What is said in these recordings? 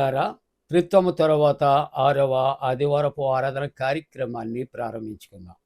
ప్రియులారా, త్రిత్వము తరువాత 6వ ఆదివారపు ఆరాధన కార్యక్రమాన్ని ప్రారంభించుకుందాం.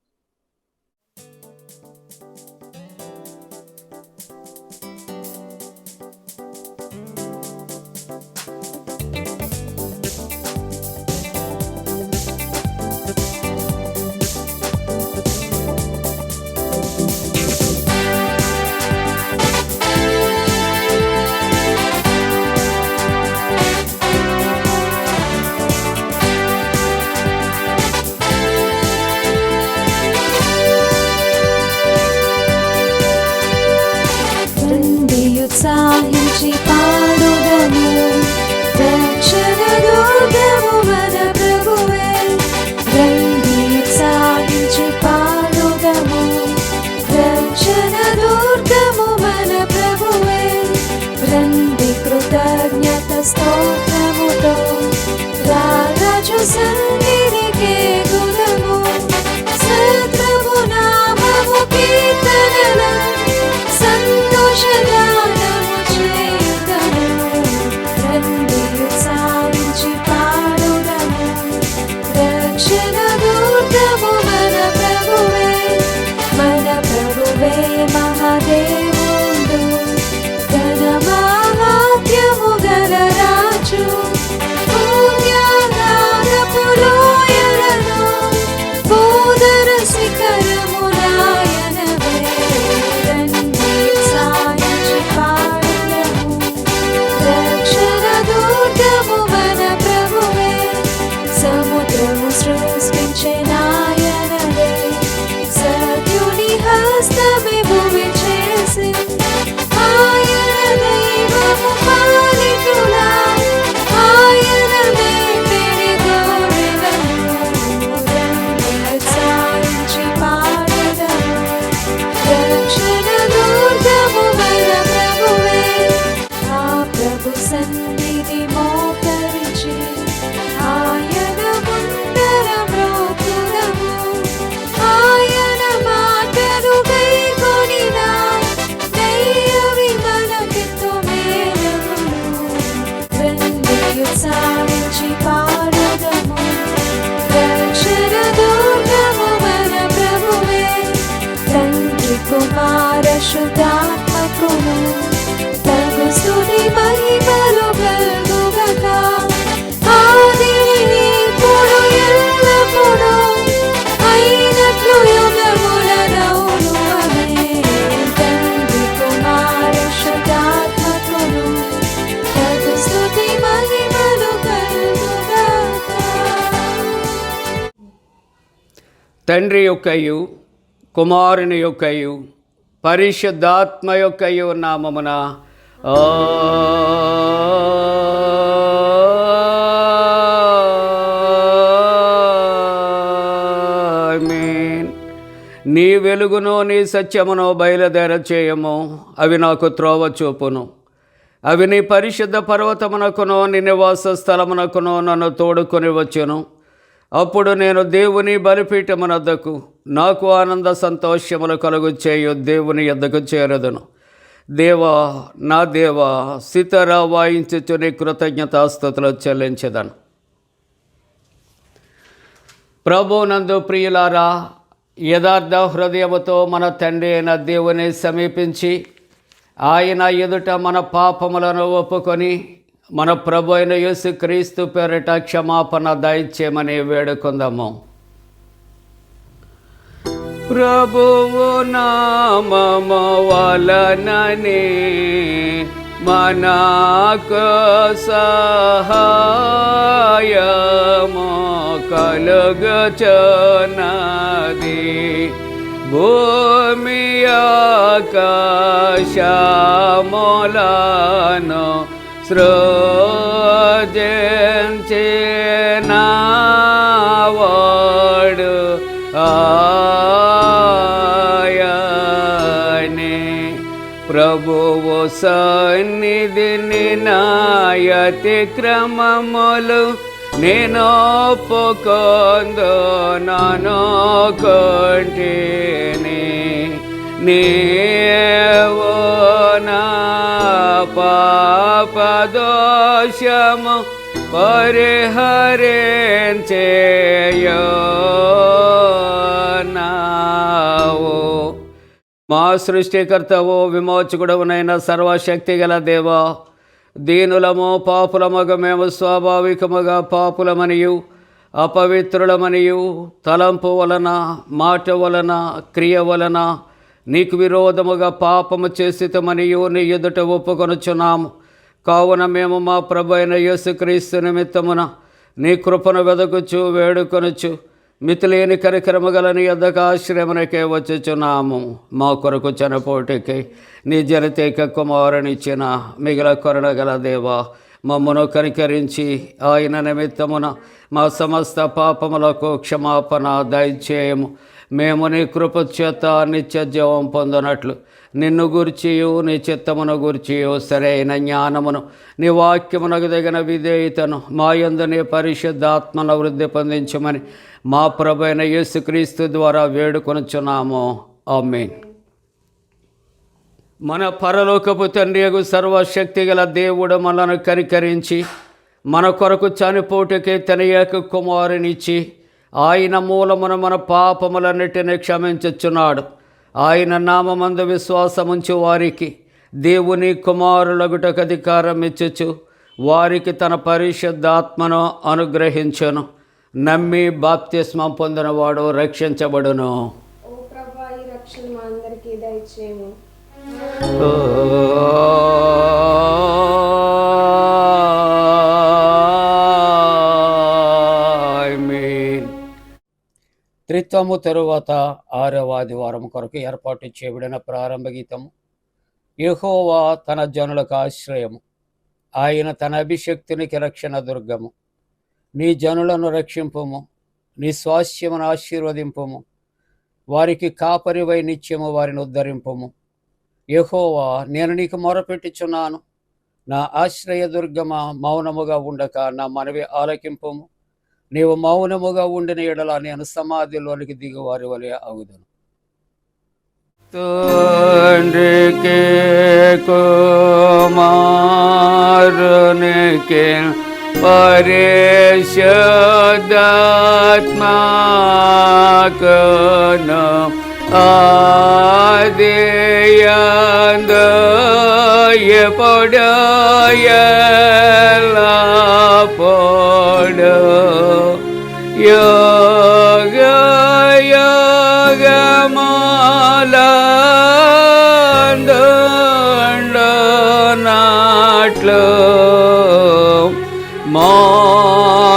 ఉత్సాహించి పాడుదము, రక్షణ దుర్గము మన ప్రభువే. రండి ఉత్సాహించి పాడుదము, రక్షణ దుర్గము మన ప్రభువే. రండి కృతజ్ఞత స్తోత్రముతో రారాజు సన్నిధికి గుదము. శత్రువు నామము కీర్తనల సంతోషగానము చేయుదము. రండి ఉత్సాహించి పాడుదము, రక్షణ దుర్గము మన ప్రభువే. మన ప్రభువే మహాదేవుడు, ఘన మహాత్మ్యము గల రాజు. పుణ్యాగారపు లోయలను బోధన శిఖరములాయనవే. రండి ఉత్సాహించి పాడుదము, రక్షణ దుర్గము మన ప్రభువే. సముద్రము సృష్టించెనాయనవే, సత్యుని హస్తమే భూమి చేసి. ఆయన దైవము పాలితులా, ఆయన మేటిని గౌరవము. రండి ఉత్సాహించి పాడుదము, రక్షణ దుర్గము మన ప్రభువే. ఆ ప్రభు సన్నిధి మోకరించి ఆయన ముందర మ్రోకుదము. ఆయన మాటలు గైకొనిన దైవవి మనకెంతో మేలును. రండి ఉత్సాహించి పాడుదము, రక్షణ దుర్గము మన ప్రభువే. తండ్రి కుమార శుద్ధాత్మకును తగు స్తుతి మహిమలు కలుగుగాక. ఆదిని ఇప్పుడు ఎల్లప్పుడూ అయినట్లు యుగములనౌను. ఆమేన్. తండ్రి కుమార శుద్ధాత్మకును తగు స్తుతి మహిమలు కలుగుగాక. తండ్రి యొక్కయు కుమారుని యొక్కయు పరిశుద్ధాత్మ యొక్కయు నామమున ఆమేన్. నీ వెలుగును నీ సత్యమును బయలుదేర చేయము, అవి నాకు త్రోవ చూపును. అవి నీ పరిశుద్ధ పర్వతమునకును నీ నివాస స్థలమునకును నన్ను తోడుకొని వచ్చును. అప్పుడు నేను దేవుని బలిపీఠమునద్దకు, నాకు ఆనంద సంతోషములు కలుగు చేయు దేవుని యొద్దకు చేరదును. దేవా, నా దేవా, సితార వాయించుచు నీ కృతజ్ఞతాస్తుతులు చెల్లించెదను. ప్రభువునందు ప్రియులారా, యథార్థ హృదయముతో మన తండ్రి అయిన దేవుని సమీపించి ఆయన ఎదుట మన పాపములను ఒప్పుకొని మన ప్రభు అయిన యేసుక్రీస్తు పేరిట క్షమాపణ దయచేయమని వేడుకుందాము. ప్రభువు నామము వలననే మనకు సహాయము కలుగుచున్నది. భూమి ఆకాశములను సృజించినవాడు ఆయనే. ప్రభువు సన్నిధిని నాయతి క్రమములు నేను ఒప్పుకొందు నన్ను కొంటిని. నీవు నా పాపదోషము పరిహరించేయనావు. మా సృష్టికర్తవు విమోచకుడవునైన సర్వశక్తి గల దేవా, దీనులము పాపులమగ మేము స్వాభావికముగా పాపులమనియు అపవిత్రులమనియు తలంపు వలన మాట వలన క్రియ వలన నీకు విరోధముగా పాపము చేసితమనియు నీ ఎదుట ఒప్పుకొనుచున్నాము. కావున మేము మా ప్రభు అయిన యేసుక్రీస్తు నిమిత్తమున నీ కృపను వెదకుచు వేడుకొనుచు మితిలేని కరికరము గల నీ యొద్దకు ఆశ్రయమునకే వచ్చుచున్నాము. మా కొరకు చనిపోటికి నీ జనతేక కుమారునిచ్చిన మిగిల కరుణగల దేవా, మమ్మను కనికరించి ఆయన నిమిత్తమున మా సమస్త పాపములకు క్షమాపణ దయచేయము. మేము నీ కృప చేత నిత్య జీవం పొందినట్లు నిన్ను గూర్చియు నీ చిత్తమును గూర్చియు సరైన జ్ఞానమును నీ వాక్యమునకు తగిన విధేయతను మా యందు నీ పరిశుద్ధాత్మను వృద్ధి పొందించమని మా ప్రభు అయిన యేసుక్రీస్తు ద్వారా వేడుకొనుచున్నాము. ఆమేన్. మన పరలోకపు తండ్రియగు సర్వశక్తి గల దేవుడు మనను కనికరించి మన కొరకు చనిపోటుకే తన ఏక కుమారునిచ్చి ఆయన మూలమున మన పాపములన్నిటిని క్షమించుచున్నాడు. ఆయన నామమందు విశ్వాసముంచు వారికి దేవుని కుమారులగుటకు అధికారం ఇచ్చుచు వారికి తన పరిశుద్ధాత్మను అనుగ్రహించును. నమ్మి బాప్తిస్మం పొందినవాడు రక్షించబడును. ఓ ప్రభువా, ఈ రక్షణ మా అందరికీ దయచేయము. ఆమేన్. త్రిత్వము తరువాత 6వ ఆదివారం కొరకు ఏర్పాటు చేయబడిన ప్రారంభ గీతము. యెహోవా తన జనులకు ఆశ్రయము, ఆయన తన అభిషక్తునికి రక్షణ దుర్గము. నీ జనులను రక్షింపుము, నీ స్వాస్థ్యమును ఆశీర్వదింపుము, వారికి కాపరివై నిత్యము వారిని ఉద్ధరింపుము. యెహోవా, నేను నీకు మొరపెట్టుచున్నాను, నా ఆశ్రయ దుర్గమా, మౌనముగా ఉండక నా మనవి ఆలకింపుము. నీవు మౌనముగా ఉండిన ఎడల నేను సమాధిలోనికి దిగువారి వలె అగుదును. తండ్రికి కుమారునికి పరిశుద్ధాత్మకును ఆదియందు ఎప్పుడు ఎల్లప్పుడు యుగ యుగములందుండునట్లు మహిమ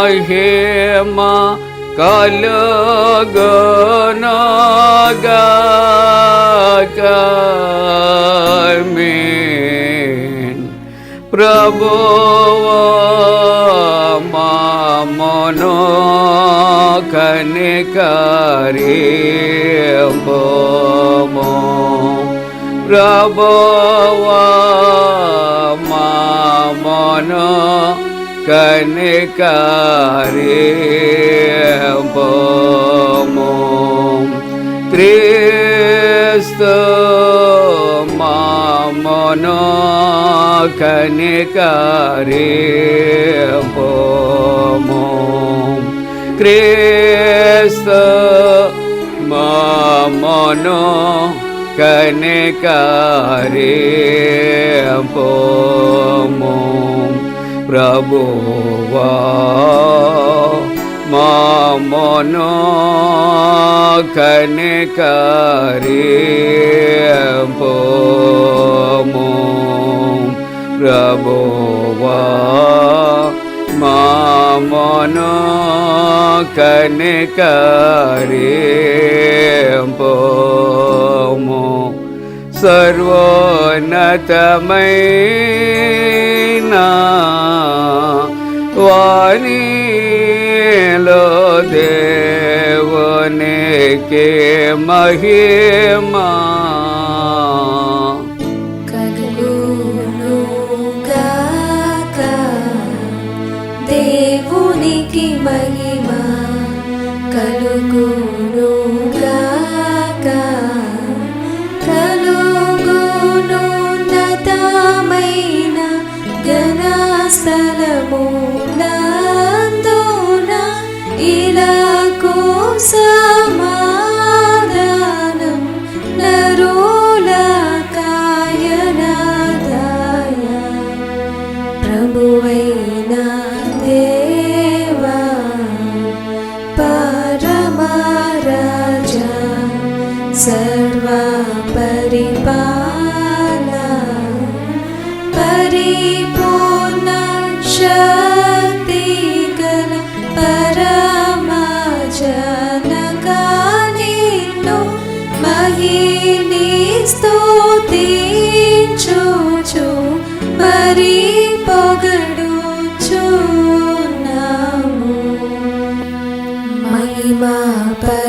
కలుగునుగాక. ఆమేన్. ప్రభువా మమ్మును కనికరింపుము. ప్రభువా మమ్మును కనికరింపుము. క్రీస్తు మమ్మును కనికరింపుము. క్రీస్తు మమ్మును కనికరింపుము. ప్రభువా మమ్మును కనికరింపుము. ప్రభువా మమ్మును కనికరింపుము. సర్వోన్నతమైన వానిలో దేవునికి మహిమా కలుగునుగాక. దేవునికి మహిమ కలుగునుగాక. కలుగునున్నతమైన ఘన స్థలమున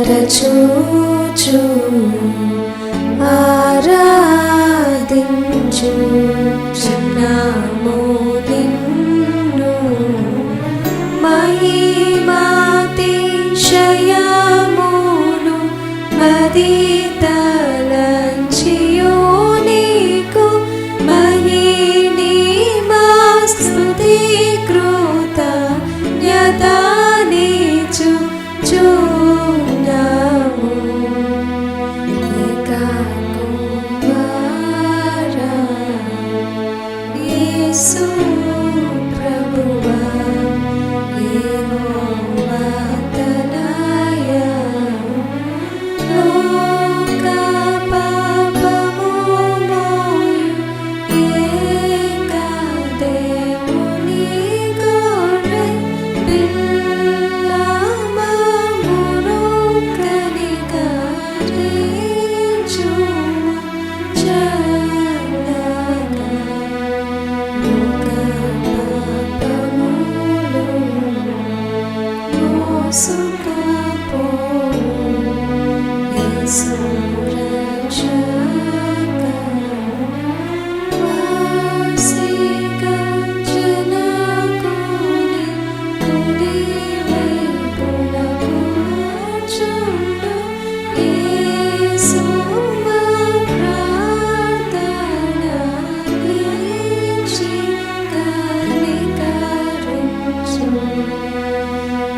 తరచూచు ఆరాధించుచున్నాము నిన్ను మహిమాతిశయమును మది తలంచియు నీకు మహిమా స్తుతి కృతజ్ఞతానిచుచున్నాము ఏకా కుమారా యేసు ప్రభువా యెహోవా తనయా లోక పాపము మోయు ఏకా దేవుని గొర్రె పిల్ల మమ్మును కనికరించుము చల్లగా లోక పాపములు మోసుకపోవు యేసు రక్షక వాసిక జనకుని కుడివైపున కూర్చుండు యేసు మా ప్రార్థన ఆలకించి కనికరించు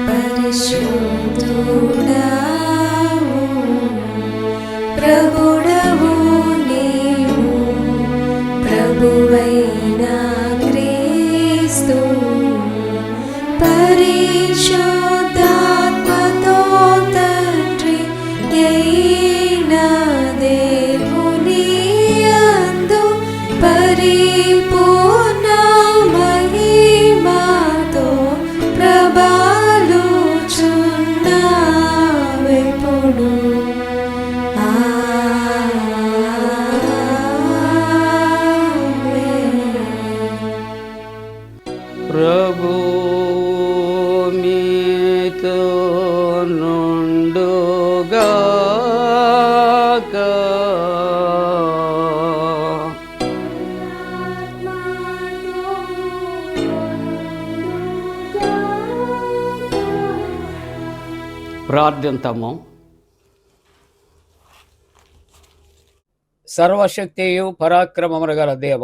పరిశుద్ధుడావు ప్రభుడవు నీవు ప్రభువైన క్రీస్తు పరిశుద్ధాత్మతో తండ్రి అయిన దేవుని యందు పరిపూర్ణ మహిమతో ప్రభాలుచున్నావెప్పుడు ప్రభు మీతో నుండుగాక. ప్రార్థింతము. సర్వశక్తియు పరాక్రమములు గల దేవ,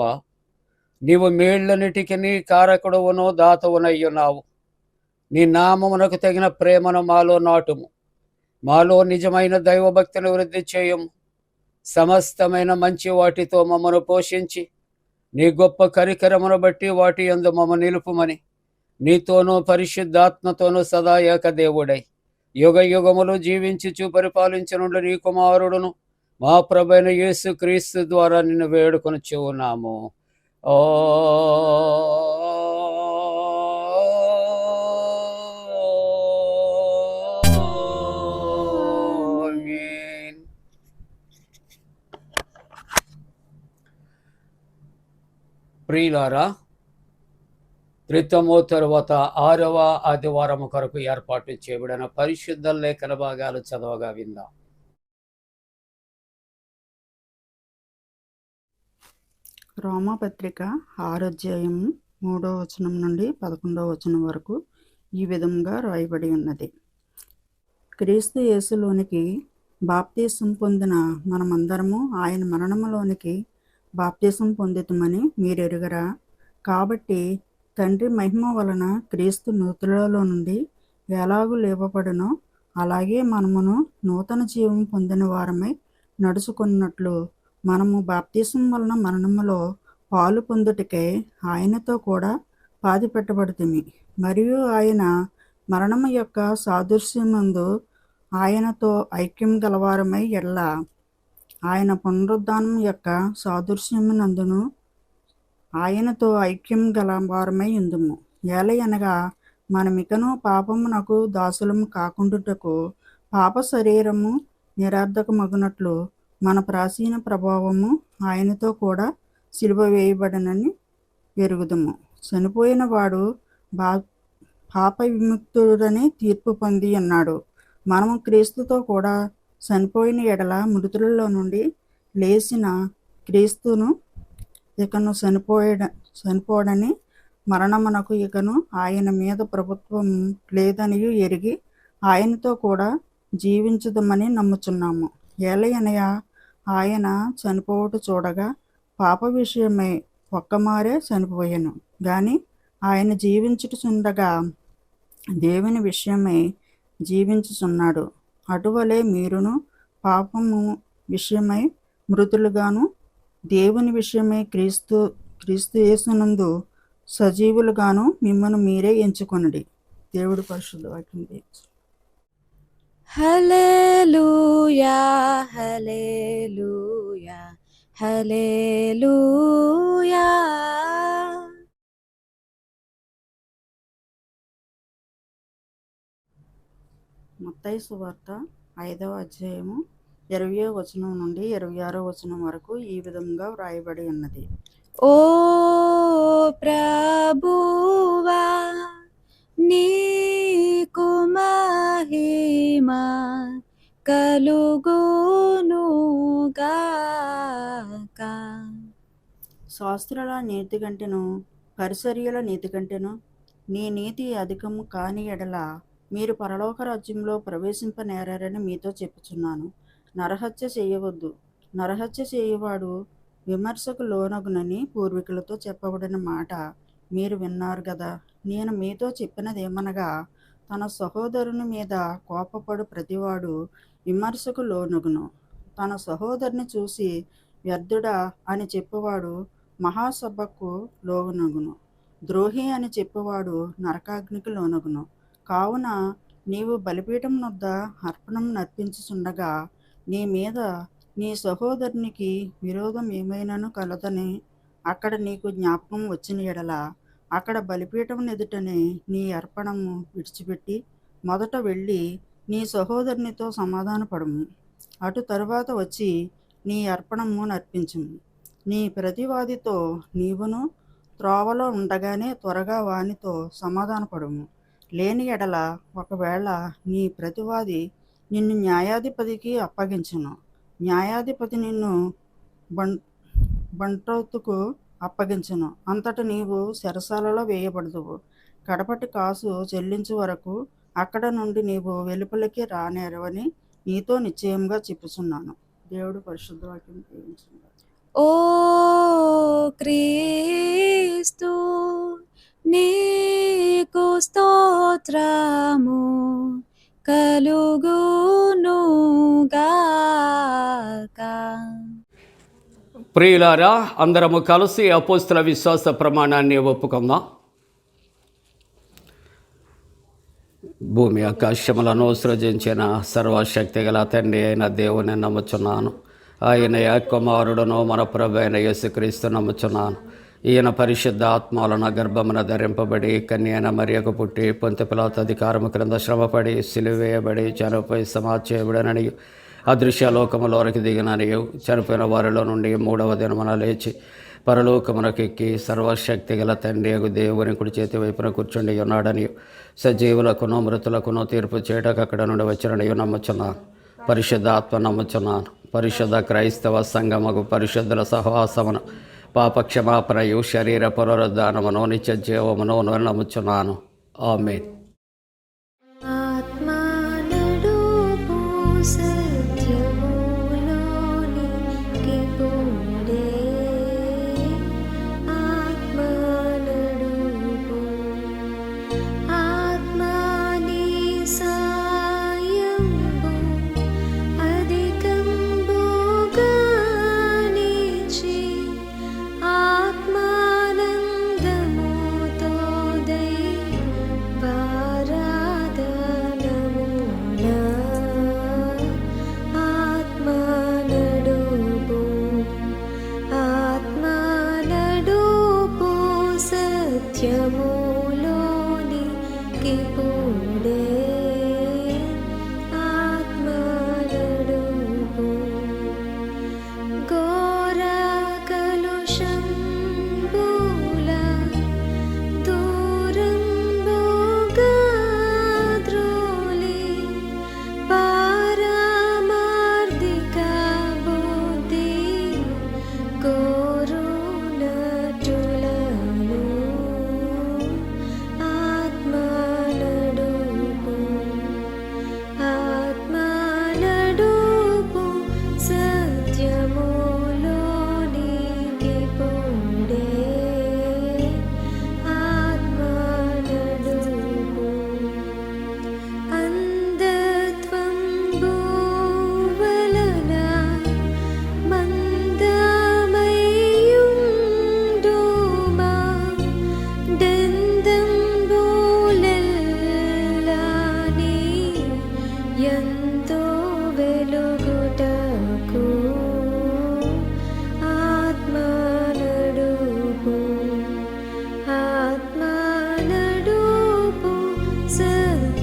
నీవు మేళ్లన్నిటికి నీ కారకుడవును దాతవునయ్యున్నావు. నీ నామమునకు తగిన ప్రేమను మాలో నాటుము. మాలో నిజమైన దైవభక్తిని వృద్ధి చేయము. సమస్తమైన మంచి వాటితో మమ్మను పోషించి నీ గొప్ప కరికరమును బట్టి వాటి యందు మమ్మ నిలుపుమని నీతోనూ పరిశుద్ధాత్మతోనూ సదా ఏక దేవుడై యుగ యుగములు జీవించుచు పరిపాలించనుండు నీ కుమారుడును మా ప్రభువైన యేసు క్రీస్తు ద్వారా నిన్ను వేడుకొనుచు ఉన్నాము. ఆమేన్. ప్రియులారా, క్రితము తరువాత 6వ ఆదివారము కొరకు ఏర్పాటు చేయబడిన పరిశుద్ధ లేఖన భాగాలు చదవగా విందాం. రోమాపత్రిక 6వ అధ్యాయము 3వ వచనం నుండి 11వ వచనం వరకు ఈ విధంగా రాయబడి ఉన్నది. క్రీస్తు యేసులోనికి బాప్తీసం పొందిన మనమందరము ఆయన మరణములోనికి బాప్తీసం పొందితమని మీరెరుగరా? కాబట్టి తండ్రి మహిమ వలన క్రీస్తు మృతులలో నుండి ఎలాగూ లేపబడునో అలాగే మనమును నూతన జీవం పొందిన వారమై నడుచుకున్నట్లు మనము బాప్తీసం వలన మరణములో పాలు పొందుటకై ఆయనతో కూడా పాతి పెట్టబడుతుంది. మరియు ఆయన మరణము యొక్క సాదృశ్యమందు ఆయనతో ఐక్యం గలవారమై ఎడల ఆయన పునరుద్ధానం యొక్క సాదృశ్యమునందును ఆయనతో ఐక్యం గలవారమై ఉందుము. ఏలయనగా మనమికను పాపమునకు దాసులము కాకుండుటకు పాప శరీరము నిరర్ధకమగునట్లు మన ప్రాచీన ప్రభావము ఆయనతో కూడా సిలువ వేయబడనని ఎరుగుదుము. చనిపోయిన వాడు పాప విముక్తుడని తీర్పు పొంది ఉన్నాడు. మనము క్రీస్తుతో కూడా చనిపోయిన ఎడల మృతులలో నుండి లేచిన క్రీస్తును ఇకను చనిపోడని మరణమునకు ఇకను ఆయన మీద ప్రభుత్వం లేదనియు ఎరిగి ఆయనతో కూడా జీవించుదమని నమ్ముచున్నాము. ఏలయనగా ఆయన చనిపోవుట చూడగా పాప విషయమై ఒక్కమారే చనిపోయాను, గాని ఆయన జీవించుచుండగా దేవుని విషయమై జీవించుచున్నాడు. అటువలే మీరును పాపము విషయమై మృతులుగాను దేవుని విషయమై క్రీస్తు యేసునందు సజీవులుగాను మిమ్మల్ని మీరే ఎంచుకొనుడి. దేవుడి పరిశుద్ధ వాక్యం దీవించు. హల్లెలూయా హల్లెలూయా హల్లెలూయా. మత్తయి సువార్త 5వ అధ్యాయము 20వ వచనం నుండి 26వ వచనం వరకు ఈ విధంగా వ్రాయబడి ఉన్నది. ఓ ప్రభువా నీకు మహిమ కలుగునుగాక. శాస్త్రుల నీతి కంటెను పరిసర్యుల నీతి కంటెను నీ నీతి అధికము కాని ఎడల మీరు పరలోక రాజ్యంలో ప్రవేశింపనేరని మీతో చెప్పుచున్నాను. నరహత్య చేయవద్దు, నరహత్య చేయవాడు విమర్శకు లోనగునని పూర్వీకులతో చెప్పబడిన మాట మీరు విన్నారు కదా. నేను మీతో చెప్పినదేమనగా, తన సహోదరుని మీద కోపపడు ప్రతివాడు విమర్శకు లోనగును. తన సహోదరుని చూసి వ్యర్థుడా అని చెప్పేవాడు మహాసభకు లోనగును. ద్రోహి అని చెప్పేవాడు నరకాగ్నికి లోనగును. కావున నీవు బలిపీఠం వద్ద అర్పణం నర్పించుచుండగా నీ మీద నీ సహోదరునికి విరోధం ఏమైనాను కలదని అక్కడ నీకు జ్ఞాపకం వచ్చిన ఎడల అక్కడ బలిపీఠం ఎదుటనే నీ అర్పణము విడిచిపెట్టి మొదట వెళ్ళి నీ సహోదరునితో సమాధానపడము. అటు తరువాత వచ్చి నీ అర్పణము నర్పించుము. నీ ప్రతివాదితో నీవును త్రోవలో ఉండగానే త్వరగా వానితో సమాధానపడము. లేని ఎడల ఒకవేళ నీ ప్రతివాది నిన్ను న్యాయాధిపతికి అప్పగించును, న్యాయాధిపతి నిన్ను బంట్రోతుకు అప్పగించును. అంతట నీవు చెరసాలలో వేయబడదువు. కడపటి కాసు చెల్లించు వరకు అక్కడ నుండి నీవు వెలుపలికి రానేరవని నీతో నిశ్చయంగా చెప్పుచున్నాను. దేవుడు పరిశుద్ధ వాక్యం దీవించును. ఓ క్రీస్తు నీకు స్తోత్రము కలుగునుగాక. ప్రియులారా, అందరము కలిసి అపోస్తల విశ్వాస ప్రమాణాన్ని ఒప్పుకుందాం. భూమి ఆకాశములను సృజించిన సర్వశక్తి గల తండ్రి అయిన దేవుని నమ్ముచున్నాను. ఆయన కుమారుడును మన ప్రభు అయిన యేసుక్రీస్తు నమ్ముచున్నాను. ఈయన పరిశుద్ధ ఆత్మలను గర్భమున ధరింపబడి కన్యైన మరియకు పుట్టి పొంతి పిలాతు అధికారము క్రింద శ్రమపడి సిలువేయబడి చనిపోయి సమాధి చేయబడిననియు అదృశ్య లోకములోనికి దిగిననియు చనిపోయిన వారిలో నుండి 3వ దినమున లేచి పరలోకమునకెక్కి సర్వశక్తి గల తండ్రి దేవుని కుడి చేతి వైపున కూర్చుండి ఉన్నాడనియు సజీవులకును మృతులకును తీర్పు చేయటకు అక్కడ నుండి వచ్చిననియు నమ్ముచున్నాను. పరిశుద్ధ ఆత్మ నమ్ముచున్నాను. పరిశుద్ధ క్రైస్తవ సంఘముకు పరిశుద్ధుల సహవాసమును పాపక్షమాపణయు శరీర పునరుద్ధానమును నిత్య జీవమును నమ్ముచున్నాను. ఆమేన్. ఆత్మా నడుపు సత్యములోనికి పోడే, ఆత్మా నడుపు, ఆత్మా నీ సాయంబు అధికంబుగా నిలిచి ఆత్మానందముతో దైవ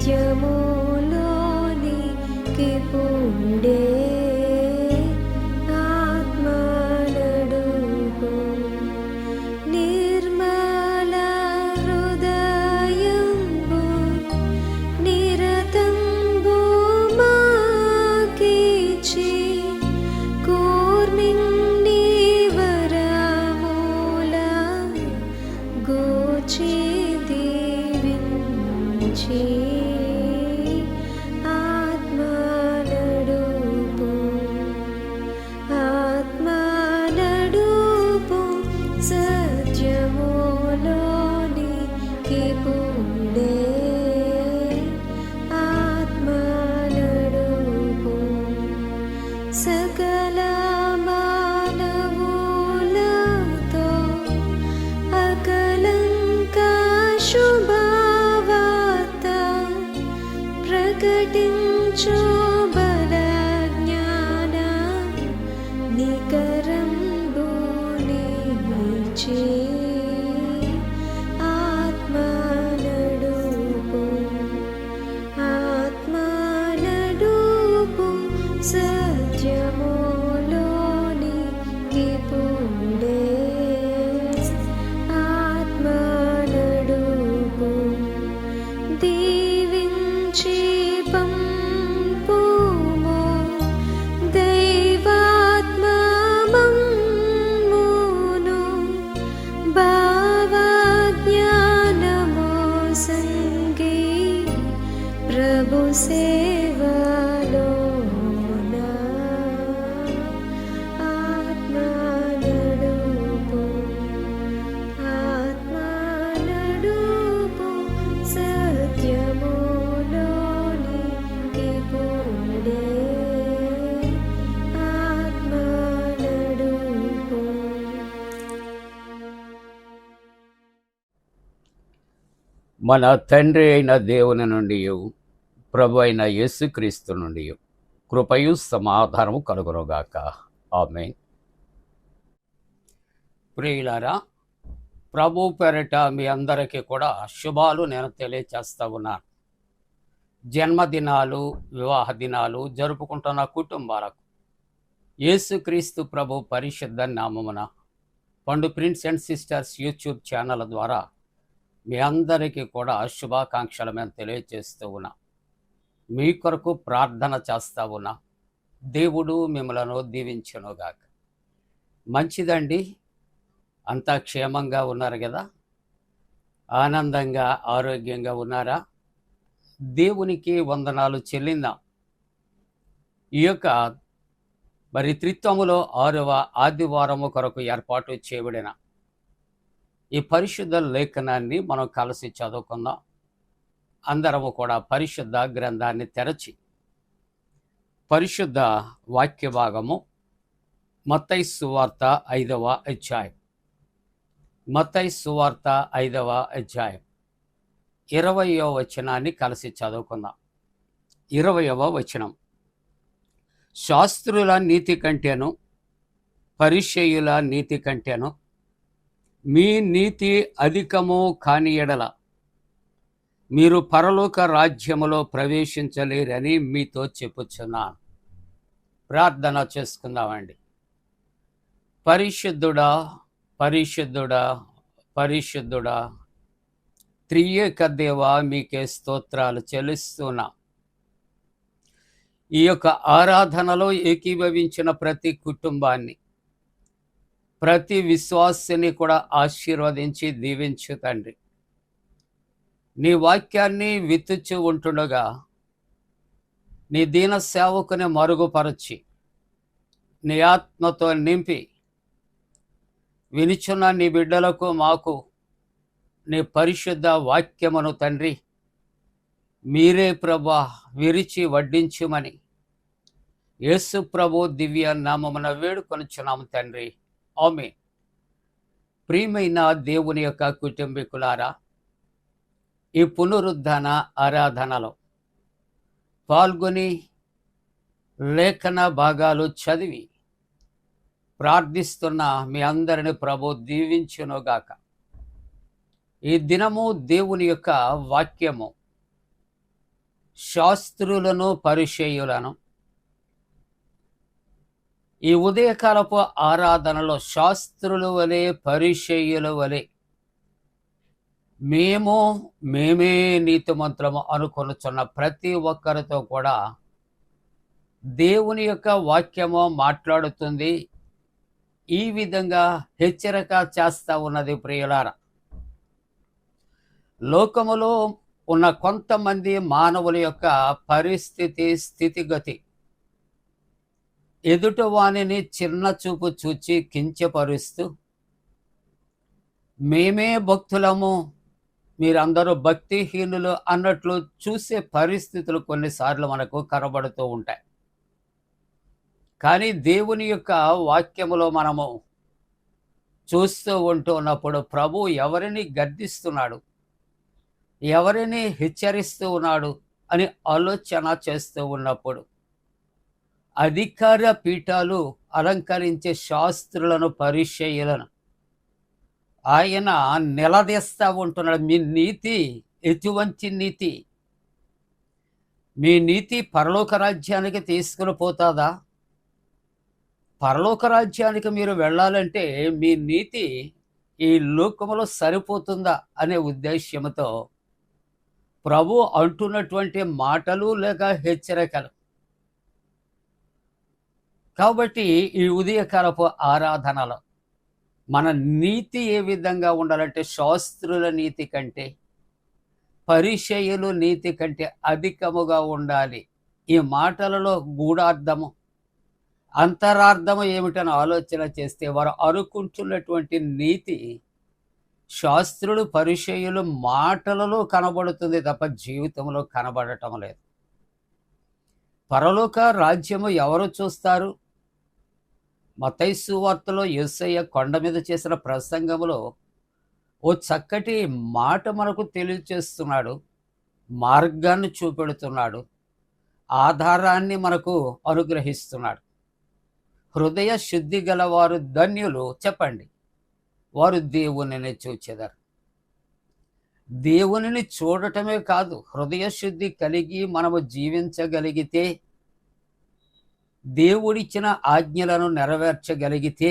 సత్యములోనికి పూడే ఆత్మ నడుపు నిర్మల హృదయంబు నిరతంబు మాకిచి కూర్మిండి వరమూల గోచి దీవించి ఆత్మ నడుపు ఆత్మ నడుపు సత్యములోనికి పూడే ఆత్మ నడుపు సకల మానవులతో అకలంక శుభవార్త ప్రకటించు బల జ్ఞాన నికరంబు నిలిచి ఆత్మ నడుపు ఆత్మ నడుపు సత్యములోనికి పూడే ఆత్మ నడుపు దీవించి పంపుము దైవాత్మ మమ్మును భావజ్ఞానము సంగి ప్రభు సేవలోన ఆత్మ నడుపు ఆత్మ నడుపు సత్యములోనికి పూడే ఆత్మ నడుపు మన తండ్రి అయిన దేవుని నుండి ప్రభు అయిన యేసుక్రీస్తు నుండి కృపయు సమాధానము కలుగునుగాక. ఆమేన్. ప్రియులారా, ప్రభు పేరిట మీ అందరికీ కూడా శుభాలు నేను తెలియచేస్తా ఉన్నాను. జన్మదినాలు, వివాహ దినాలు జరుపుకుంటున్న కుటుంబాలకు యేసుక్రీస్తు ప్రభు పరిశుద్ధ నామమున పండు prince and sisters YouTube channel ద్వారా మీ అందరికీ కూడా శుభాకాంక్షలు మేము తెలియజేస్తూ ఉన్నా. మీ కొరకు ప్రార్థన చేస్తా ఉన్నా. దేవుడు మిమ్మలను దీవించునుగాక. మంచిదండి, అంతా క్షేమంగా ఉన్నారు కదా? ఆనందంగా ఆరోగ్యంగా ఉన్నారా? దేవునికి వందనాలు చెల్లిందాం. ఈ యొక్క త్రిత్వములో 6వ ఆదివారము కొరకు ఏర్పాటు చేయబడిన ఈ పరిశుద్ధ లేఖనాన్ని మనం కలిసి చదువుకుందాం. అందరము కూడా పరిశుద్ధ గ్రంథాన్ని తెరచి పరిశుద్ధ వాక్య భాగము మత్తయి సువార్త 5వ అధ్యాయం. మత్తయి సువార్త 5వ అధ్యాయం 20వ వచనాన్ని కలిసి చదువుకుందాం. 20వ వచనం. శాస్త్రుల నీతి కంటేను పరిసయ్యుల నీతి కంటేను మీ నీతి అధికము కాని ఎడల మీరు పరలోక రాజ్యములో ప్రవేశించలేరని మీతో చెప్పుచున్నాను. ప్రార్థన చేసుకుందామండి. పరిశుద్ధుడా, పరిశుద్ధుడా, పరిశుద్ధుడా, త్రియేక దేవా, మీకే స్తోత్రాలు చెల్లిస్తున్నా. ఈ యొక్క ఆరాధనలో ఏకీభవించిన ప్రతి కుటుంబాన్ని, ప్రతి విశ్వాసిని కూడా ఆశీర్వదించి దీవించు తండ్రి. నీ వాక్యాన్ని విత్తుచు ఉంటుండగా నీ దీన సేవకుని మరుగుపరచి నీ ఆత్మతో నింపి వినిచున్న నీ బిడ్డలకు మాకు నీ పరిశుద్ధ వాక్యమును తండ్రి మీరే ప్రభా విరిచి వడ్డించుమని యేసు ప్రభు దివ్య నామమున వేడుకొనుచున్నాము తండ్రి. ఆమేన్. ప్రియమైన దేవుని యొక్క కుటుంబీకులారా, ఈ పునరుద్ధాన ఆరాధనలో పాల్గొని లేఖన భాగాలు చదివి ప్రార్థిస్తున్న మీ అందరిని ప్రభు దీవించునుగాక. ఈ దినము దేవుని యొక్క వాక్యము శాస్త్రులను పరిచయులను ఈ ఉదయకాలపు ఆరాధనలో శాస్త్రుల వలె పరిచయుల వలె మేమే నీతిమంతులము అనుకొనుచున్న ప్రతి ఒక్కరితో కూడా దేవుని యొక్క వాక్యము మాట్లాడుతుంది. ఈ విధంగా హెచ్చరిక చేస్తా ఉన్నది. ప్రియులారా, లోకములో ఉన్న కొంతమంది మానవుల యొక్క పరిస్థితి స్థితిగతి ఎదుటి వానిని చిన్న చూపు చూచి కించపరుస్తూ మేమే భక్తులము, మీరందరూ భక్తిహీనులు అన్నట్లు చూసే పరిస్థితులు కొన్నిసార్లు మనకు కనబడుతూ ఉంటాయి. కానీ దేవుని యొక్క వాక్యములో మనము చూస్తూ ఉంటున్నప్పుడు ప్రభు ఎవరిని గద్దిస్తున్నాడు, ఎవరిని హెచ్చరిస్తూ ఉన్నాడు అని ఆలోచన చేస్తూ ఉన్నప్పుడు అధికార పీఠాలు అలంకరించే శాస్త్రులను పరిచయులను ఆయన నిలదీస్తూ ఉంటున్నాడు. మీ నీతి ఎటువంటి నీతి? మీ నీతి పరలోక రాజ్యానికి తీసుకుని పోతాదా? పరలోక రాజ్యానికి మీరు వెళ్ళాలంటే మీ నీతి ఈ లోకములో సరిపోతుందా అనే ఉద్దేశ్యంతో ప్రభు అంటున్నటువంటి మాటలు లేక హెచ్చరికలు. కాబట్టి ఈ ఉదయకాలపు ఆరాధనలో మన నీతి ఏ విధంగా ఉండాలంటే శాస్త్రుల నీతి కంటే పరిచయులు నీతి కంటే అధికముగా ఉండాలి. ఈ మాటలలో గూఢార్థము అంతరార్థము ఏమిటని ఆలోచన చేస్తే వారు అనుకుంటున్నటువంటి నీతి శాస్త్రులు పరిచయులు మాటలలో కనబడుతుంది తప్ప జీవితంలో కనబడటం లేదు. పరలోక రాజ్యము ఎవరు చూస్తారు? మత్తయి సువార్తలో యేసయ్య కొండ మీద చేసిన ప్రసంగములో ఓ చక్కటి మాట మనకు తెలియచేస్తున్నాడు, మార్గాన్ని చూపెడుతున్నాడు, ఆధారాన్ని మనకు అనుగ్రహిస్తున్నాడు. హృదయ శుద్ధి గలవారు ధన్యులు, చెప్పండి, వారు దేవునిని చూచెదరు. దేవునిని చూడటమే కాదు, హృదయ శుద్ధి కలిగి మనము జీవించగలిగితే, దేవుడిచ్చిన ఆజ్ఞలను నెరవేర్చగలిగితే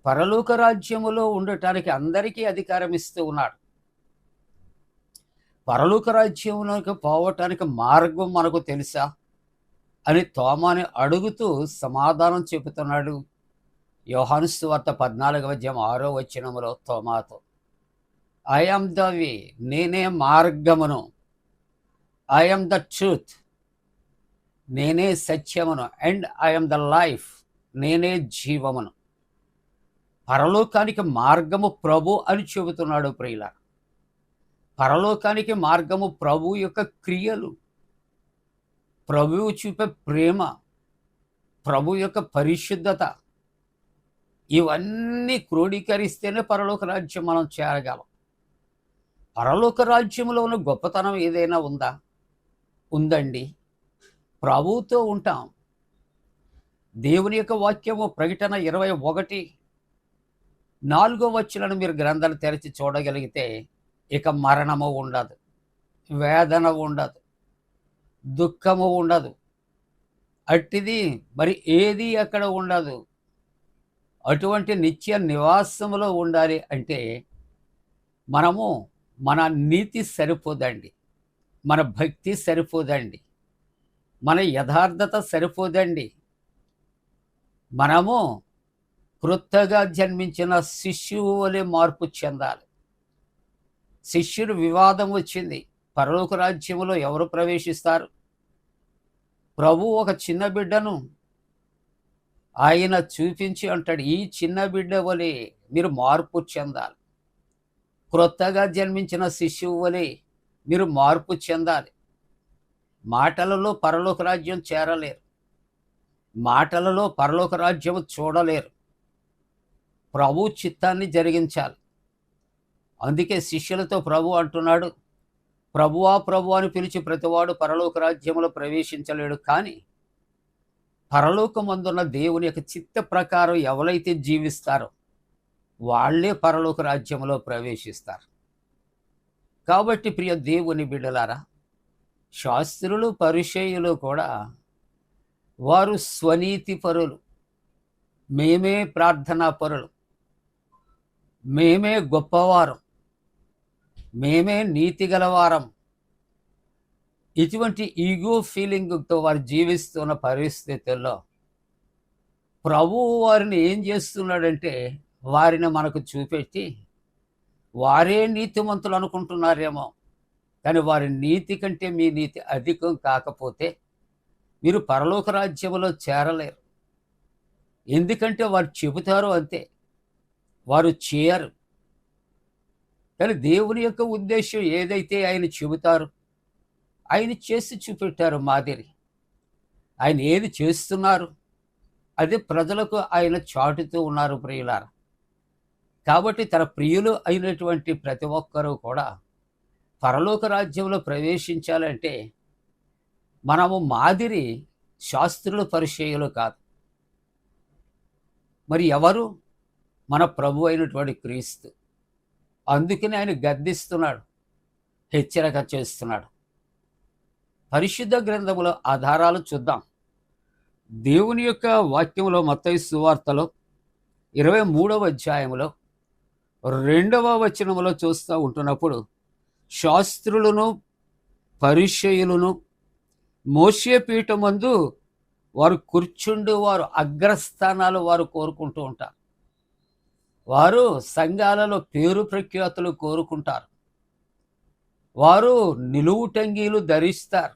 పరలోక రాజ్యములో ఉండటానికి అందరికీ అధికారం ఇస్తూ ఉన్నాడు. పరలోక రాజ్యంలోకి పోవటానికి మార్గం మనకు తెలుసా అని తోమాని అడుగుతూ సమాధానం చెబుతున్నాడు యోహాను సువార్త 14:6 తోమాతో. ఐ యామ్ ద వే, నేనే మార్గమును, ఐ యామ్ ద ట్రూత్, నేనే సత్యమును, and I am the life, నేనే జీవమును. పరలోకానికి మార్గము ప్రభు అని చెబుతున్నాడు. ప్రియులారా, పరలోకానికి మార్గము ప్రభు యొక్క క్రియలు, ప్రభువు చూపే ప్రేమ, ప్రభు యొక్క పరిశుద్ధత, ఇవన్నీ క్రోడీకరిస్తేనే పరలోక రాజ్యం మనం చేరగలం. పరలోక రాజ్యంలో ఉన్న గొప్పతనం ఏదైనా ఉందా? ఉందండి. ప్రభువుతో ఉంటాం. దేవుని యొక్క వాక్యము ప్రకటన 21:4 మీరు గ్రంథాలు తెరిచి చూడగలిగితే ఇక మరణము ఉండదు, వేదన ఉండదు, దుఃఖము ఉండదు, అట్టిది మరి ఏది అక్కడ ఉండదు. అటువంటి నిత్య నివాసములో ఉండాలి అంటే మనము మన నీతి సరిపోదండి, మన భక్తి సరిపోదండి, మన యథార్థత సరిపోదండి. మనము క్రొత్తగా జన్మించిన శిష్యువు వలె మార్పు చెందాలి. శిష్యుడు వివాదం వచ్చింది, పరలోక రాజ్యములో ఎవరు ప్రవేశిస్తారు? ప్రభు ఒక చిన్న బిడ్డను ఆయన చూపించి అంటాడు, ఈ చిన్న బిడ్డ వలె మీరు మార్పు చెందాలి. క్రొత్తగా జన్మించిన శిష్యువు వలె మీరు మార్పు చెందాలి. మాటలలో పరలోక రాజ్యం చేరలేరు, మాటలలో పరలోక రాజ్యం చూడలేరు. ప్రభు చిత్తాన్ని జరిగించాలి. అందుకే శిష్యులతో ప్రభు అంటున్నాడు, ప్రభువా ప్రభు అని పిలిచి ప్రతివాడు పరలోక రాజ్యములో ప్రవేశించలేడు, కానీ పరలోకమందున్న దేవుని యొక్క చిత్త ప్రకారం ఎవరైతే జీవిస్తారో వాళ్ళే పరలోక రాజ్యంలో ప్రవేశిస్తారు. కాబట్టి ప్రియ దేవుని బిడ్డలారా, శాస్త్రులు పరిచయులు కూడా వారు స్వనీతి పరులు, మేమే ప్రార్థనా పరులు, మేమే గొప్పవారం, మేమే నీతి గలవారం, ఇటువంటి ఈగో ఫీలింగ్తో వారు జీవిస్తున్న పరిస్థితుల్లో ప్రభువు వారిని ఏం చేస్తున్నాడంటే వారిని మనకు చూపెట్టి వారే నీతిమంతులు అనుకుంటున్నారేమో, కానీ వారి నీతి కంటే మీ నీతి అధికం కాకపోతే మీరు పరలోక రాజ్యంలో చేరలేరు. ఎందుకంటే వారు చెబుతారు అంతే, వారు చేయరు. కానీ దేవుని యొక్క ఉద్దేశం ఏదైతే ఆయన చెబుతారు, ఆయన చేసి చూపెట్టారు మాదిరి. ఆయన ఏది చేస్తున్నారు అదే ప్రజలకు ఆయన చాటుతూ ఉన్నారు ప్రియులారా. కాబట్టి తన ప్రియులు అయినటువంటి ప్రతి ఒక్కరూ కూడా పరలోక రాజ్యంలో ప్రవేశించాలంటే మనము మాదిరి శాస్త్రులు పరిచయులు కాదు. మరి ఎవరు? మన ప్రభు అయినటువంటి క్రీస్తు. అందుకని ఆయన గద్దిస్తున్నాడు, హెచ్చరిక చేస్తున్నాడు. పరిశుద్ధ గ్రంథములో ఆధారాలు చూద్దాం. దేవుని యొక్క వాక్యంలో మత్తయి సువార్తలో 23వ అధ్యాయంలో 2వ వచనములో చూస్తూ ఉంటున్నప్పుడు శాస్త్రులను పరిచయులను మోషే పీఠమందు వారు కూర్చుండి వారు అగ్రస్థానాలు వారు కోరుకుంటూ ఉంటారు. వారు సంఘాలలో పేరు ప్రఖ్యాతులు కోరుకుంటారు. వారు నిలువుటంగీలు ధరిస్తారు.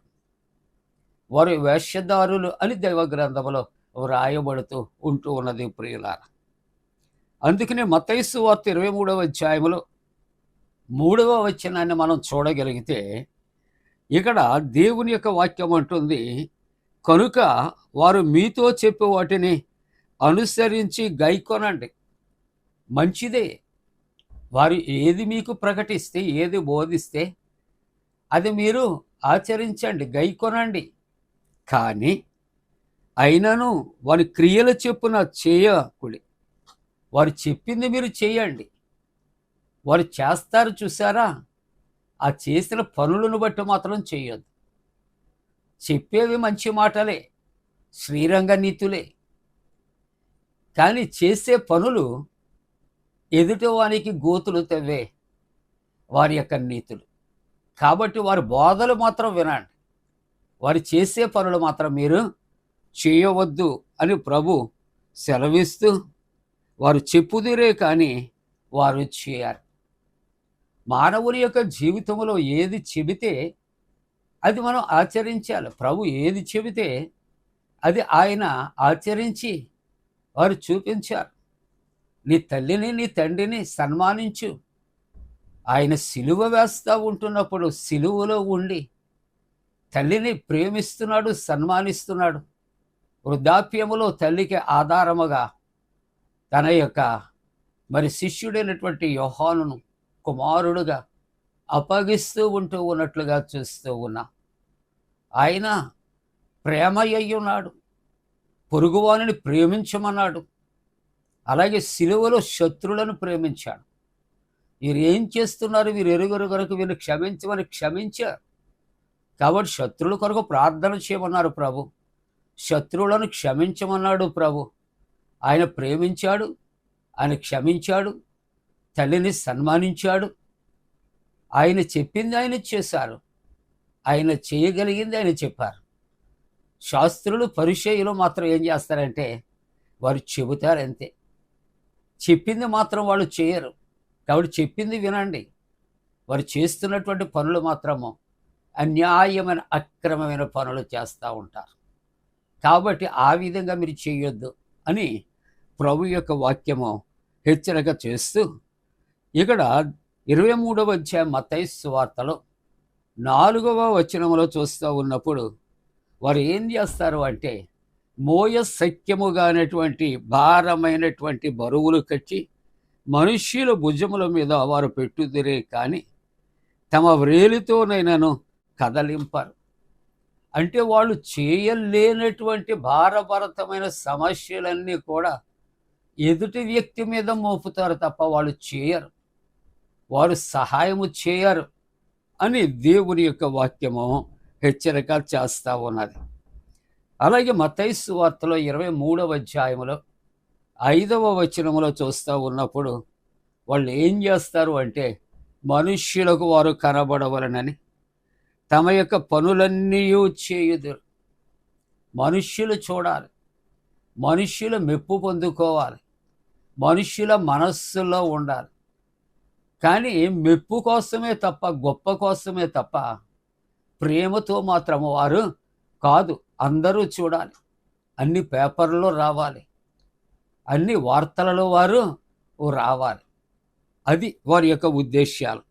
వారు వేషధారులు అని దైవ గ్రంథంలో వ్రాయబడుతూ ఉంటూ ఉన్నది ప్రియులారా. అందుకనే మత్తయి సువార్త 23వ అధ్యాయంలో 3వ వచనాన్ని మనం చూడగలిగితే ఇక్కడ దేవుని యొక్క వాక్యం అంటుంది, కనుక వారు మీతో చెప్పే వాటిని అనుసరించి గైకొనండి. మంచిదే, వారు ఏది మీకు ప్రకటిస్తే, ఏది బోధిస్తే అది మీరు ఆచరించండి, గైకొనండి. కానీ అయినను వారి క్రియల చెప్పున చేయకుడి. వారు చెప్పింది మీరు చేయండి. వారు చేస్తారు చూసారా, ఆ చేసిన పనులను బట్టి మాత్రం చేయొద్దు. చెప్పేవి మంచి మాటలే, శ్రీరంగ నీతులే, కానీ చేసే పనులు ఎదుటి వానికి గోతులు తవ్వే వారి యొక్క నీతులు. కాబట్టి వారి బోధలు మాత్రం వినండి, వారు చేసే పనులు మాత్రం మీరు చేయవద్దు అని ప్రభు సెలవిస్తూ, వారు చెప్పుదిరే కానీ వారు చేయరు. మానవుని యొక్క జీవితంలో ఏది చెబితే అది మనం ఆచరించాలి. ప్రభు ఏది చెబితే అది ఆయన ఆచరించి వారు చూపించారు. నీ తల్లిని నీ తండ్రిని సన్మానించు. ఆయన సిలువ వేస్తూ ఉంటున్నప్పుడు సిలువలో ఉండి తల్లిని ప్రేమిస్తున్నాడు, సన్మానిస్తున్నాడు. వృద్ధాప్యములో తల్లికి ఆధారముగా తన యొక్క శిష్యుడైనటువంటి యోహానును కుమారుడుగా అప్పగిస్తూ ఉంటూ ఉన్నట్లుగా చూస్తూ ఉన్నా. ఆయన ప్రేమ అయ్యున్నాడు, పొరుగువానిని ప్రేమించమన్నాడు. అలాగే సిలువలో శత్రులను ప్రేమించాడు. వీరు ఏం చేస్తున్నారు, వీరు ఎరుగరు కొరకు వీళ్ళు క్షమించమని క్షమించారు. కాబట్టి శత్రువుల కొరకు ప్రార్థన చేయమన్నారు ప్రభు, శత్రువులను క్షమించమన్నాడు ప్రభు. ఆయన ప్రేమించాడు, ఆయన క్షమించాడు, తల్లిని సన్మానించాడు. ఆయన చెప్పింది ఆయన చేశారు, ఆయన చేయగలిగింది ఆయన చెప్పారు. శాస్త్రులు పరిచయులు మాత్రం ఏం చేస్తారంటే వారు చెబుతారు అంతే, చెప్పింది మాత్రం వాళ్ళు చేయరు. కాబట్టి చెప్పింది వినండి. వారు చేస్తున్నటువంటి పనులు మాత్రము అన్యాయమైన అక్రమమైన పనులు చేస్తూ ఉంటారు. కాబట్టి ఆ విధంగా మీరు చేయొద్దు అని ప్రభు యొక్క వాక్యము హెచ్చరిక చేస్తూ, ఇక్కడ 23వ అధ్యాయం మత్తయి సువార్తలో 4వ వచనములో చూస్తూ ఉన్నప్పుడు వారు ఏం చేస్తారు అంటే మోయ సఖ్యముగానటువంటి భారమైనటువంటి బరువులు కట్టి మనుష్యుల భుజముల మీద వారు పెట్టుదిరే కానీ తమ వ్రేలితోనైనాను కదలింపరు. అంటే వాళ్ళు చేయలేనటువంటి భారభరితమైన సమస్యలన్నీ కూడా ఎదుటి వ్యక్తి మీద మోపుతారు తప్ప వాళ్ళు చేయరు, వారు సహాయము చేయరు అని దేవుని యొక్క వాక్యము హెచ్చరిక చేస్తూ ఉన్నది. అలాగే మత్తయి సువార్తలో 23వ అధ్యాయంలో 5వ వచనములో చూస్తూ ఉన్నప్పుడు వాళ్ళు ఏం చేస్తారు అంటే, మనుష్యులకు వారు కనబడవలనని తమ యొక్క పనులన్నీ చేయుదురు. మనుష్యులు చూడాలి, మనుష్యుల మెప్పు పొందుకోవాలి, మనుష్యుల మనస్సులో ఉండాలి. కానీ మెప్పు కోసమే తప్ప, గొప్ప కోసమే తప్ప ప్రేమతో మాత్రము వారు కాదు. అందరూ చూడాలి, అన్ని పేపర్లో రావాలి, అన్ని వార్తలలో వారు రావాలి. అది వారి యొక్క ఉద్దేశ్యాలు.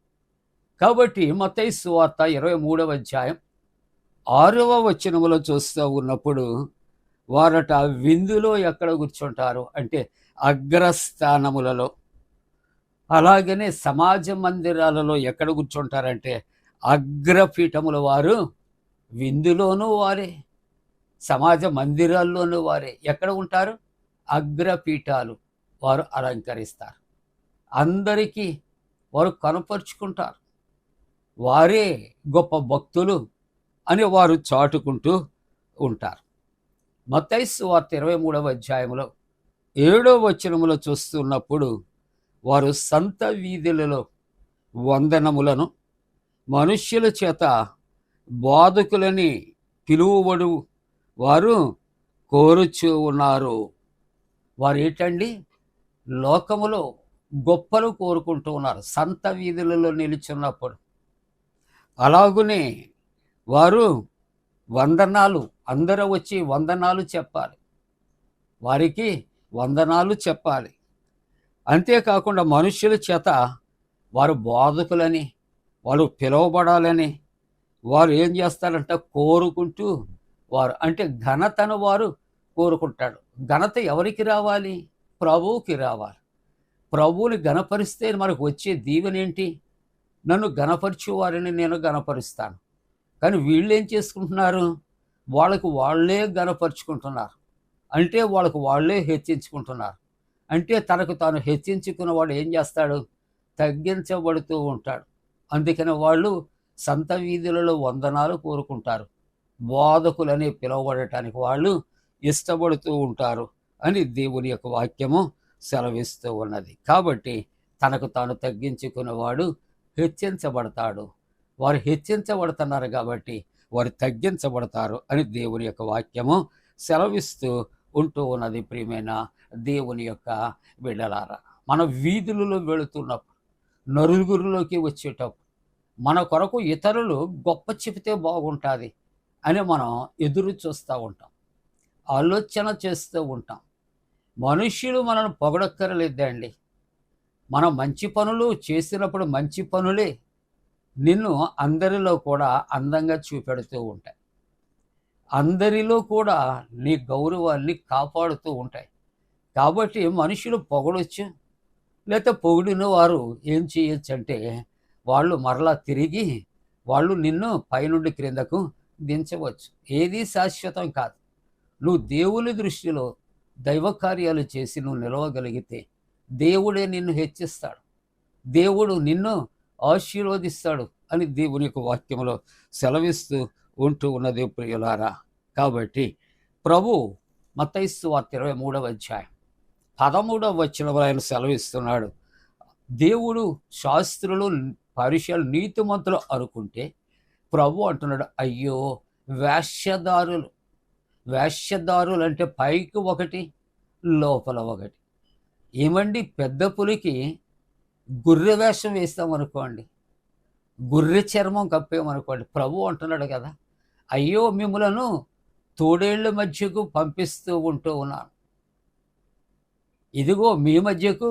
కాబట్టి మత్తయి సువార్త 23వ అధ్యాయం 6వ వచనములో చూస్తూ ఉన్నప్పుడు వారట విందులో ఎక్కడ కూర్చుంటారు అంటే అగ్రస్థానములలో. అలాగనే సమాజ మందిరాలలో ఎక్కడ కూర్చుంటారంటే అగ్రపీఠముల వారు. విందులోనూ వారే, సమాజ మందిరాల్లోనూ వారే. ఎక్కడ ఉంటారు? అగ్రపీఠాలు వారు అలంకరిస్తారు. అందరికీ వారు కనపరుచుకుంటారు, వారే గొప్ప భక్తులు అని వారు చాటుకుంటూ ఉంటారు. మత్తయి సువార్త 23వ అధ్యాయంలో 7వ వచనములో చూస్తున్నప్పుడు వారు సంత వీధులలో వందనములను మనుష్యుల చేత బోధకులని పిలువబడు వారు కోరుచూ ఉన్నారు. వారు ఏంటండి? లోకములో గొప్పలు కోరుకుంటూ ఉన్నారు సంత వీధులలో నిలుచున్నప్పుడు. అలాగునే వారు వందనాలు, అందరూ వచ్చి వందనాలు చెప్పాలి, వారికి వందనాలు చెప్పాలి. అంతేకాకుండా మనుష్యుల చేత వారు బోధకులని, వాళ్ళు పిలువబడాలని వారు ఏం చేస్తారంటే కోరుకుంటూ వారు, అంటే ఘనతను వారు కోరుకుంటాడు. ఘనత ఎవరికి రావాలి? ప్రభువుకి రావాలి. ప్రభువుని ఘనపరిస్తే మనకు వచ్చే దీవెనేంటి? నన్ను ఘనపరిచే వారిని నేను ఘనపరుస్తాను. కానీ వీళ్ళు ఏం చేసుకుంటున్నారు? వాళ్ళకు వాళ్ళే ఘనపరుచుకుంటున్నారు, అంటే వాళ్ళకు వాళ్ళే హెచ్చించుకుంటున్నారు. అంటే తనకు తాను హెచ్చించుకున్నవాడు ఏం చేస్తాడు? తగ్గించబడుతూ ఉంటాడు. అందుకని వాళ్ళు సంత వీధులలో వందనాలు కోరుకుంటారు, బోధకులని పిలువబడటానికి వాళ్ళు ఇష్టపడుతూ ఉంటారు అని దేవుని యొక్క వాక్యము సెలవిస్తూ ఉన్నది. కాబట్టి తనకు తాను తగ్గించుకున్నవాడు హెచ్చించబడతాడు. వారు హెచ్చించబడుతున్నారు కాబట్టి వారు తగ్గించబడతారు అని దేవుని యొక్క వాక్యము సెలవిస్తూ ఉంటూ ఉన్నది. ప్రియమైన దేవుని యొక్క బిడ్డలారా, మన వీధులలో వెళుతున్నప్పుడు, నలుగురిలోకి వచ్చేటప్పుడు మన కొరకు ఇతరులు గొప్ప చెబితే బాగుంటుంది అని మనం ఎదురు చూస్తూ ఉంటాం, ఆలోచన చేస్తూ ఉంటాం. మనుష్యులు మనల్ని పొగడక్కరలేదండి. మనం మంచి పనులు చేసినప్పుడు మంచి పనులే నిన్ను అందరిలో కూడా అందంగా చూపెడుతూ ఉంటాయి, అందరిలో కూడా నీ గౌరవాన్ని కాపాడుతూ ఉంటాయి. కాబట్టి మనుషులు పొగడొచ్చు, లేకపోతే పొగిడిన వారు ఏం చేయొచ్చు అంటే వాళ్ళు మరలా తిరిగి వాళ్ళు నిన్ను పైనుండి క్రిందకు దించవచ్చు. ఏది శాశ్వతం కాదు. నువ్వు దేవుని దృష్టిలో దైవ కార్యాలు చేసి నువ్వు నిలవగలిగితే దేవుడే నిన్ను హెచ్చిస్తాడు, దేవుడు నిన్ను ఆశీర్వదిస్తాడు అని దేవుని యొక్క వాక్యంలో సెలవిస్తూ ఉంటూ ఉన్నది ప్రియులారా. కాబట్టి ప్రభు మత్తయి సువార్త 23వ అధ్యాయం 13వ వచనంలో ఆయన సెలవిస్తున్నాడు. దేవుడు శాస్త్రులు పరిశీలు నీతిమంతులు అనుకుంటే ప్రభు అంటున్నాడు, అయ్యో వేశ్యదారులు. వేశ్యదారులు అంటే పైకి ఒకటి లోపల ఒకటి. ఏమండి, పెద్ద పులికి గొర్రె వేషం వేస్తామనుకోండి, గొర్రె చర్మం కప్పేమనుకోండి, ప్రభు అంటున్నాడు కదా, అయ్యో మిమ్మలను తోడేళ్ల మధ్యకు పంపిస్తూ ఉంటూ ఉన్నాను. ఇదిగో మీ మధ్యకు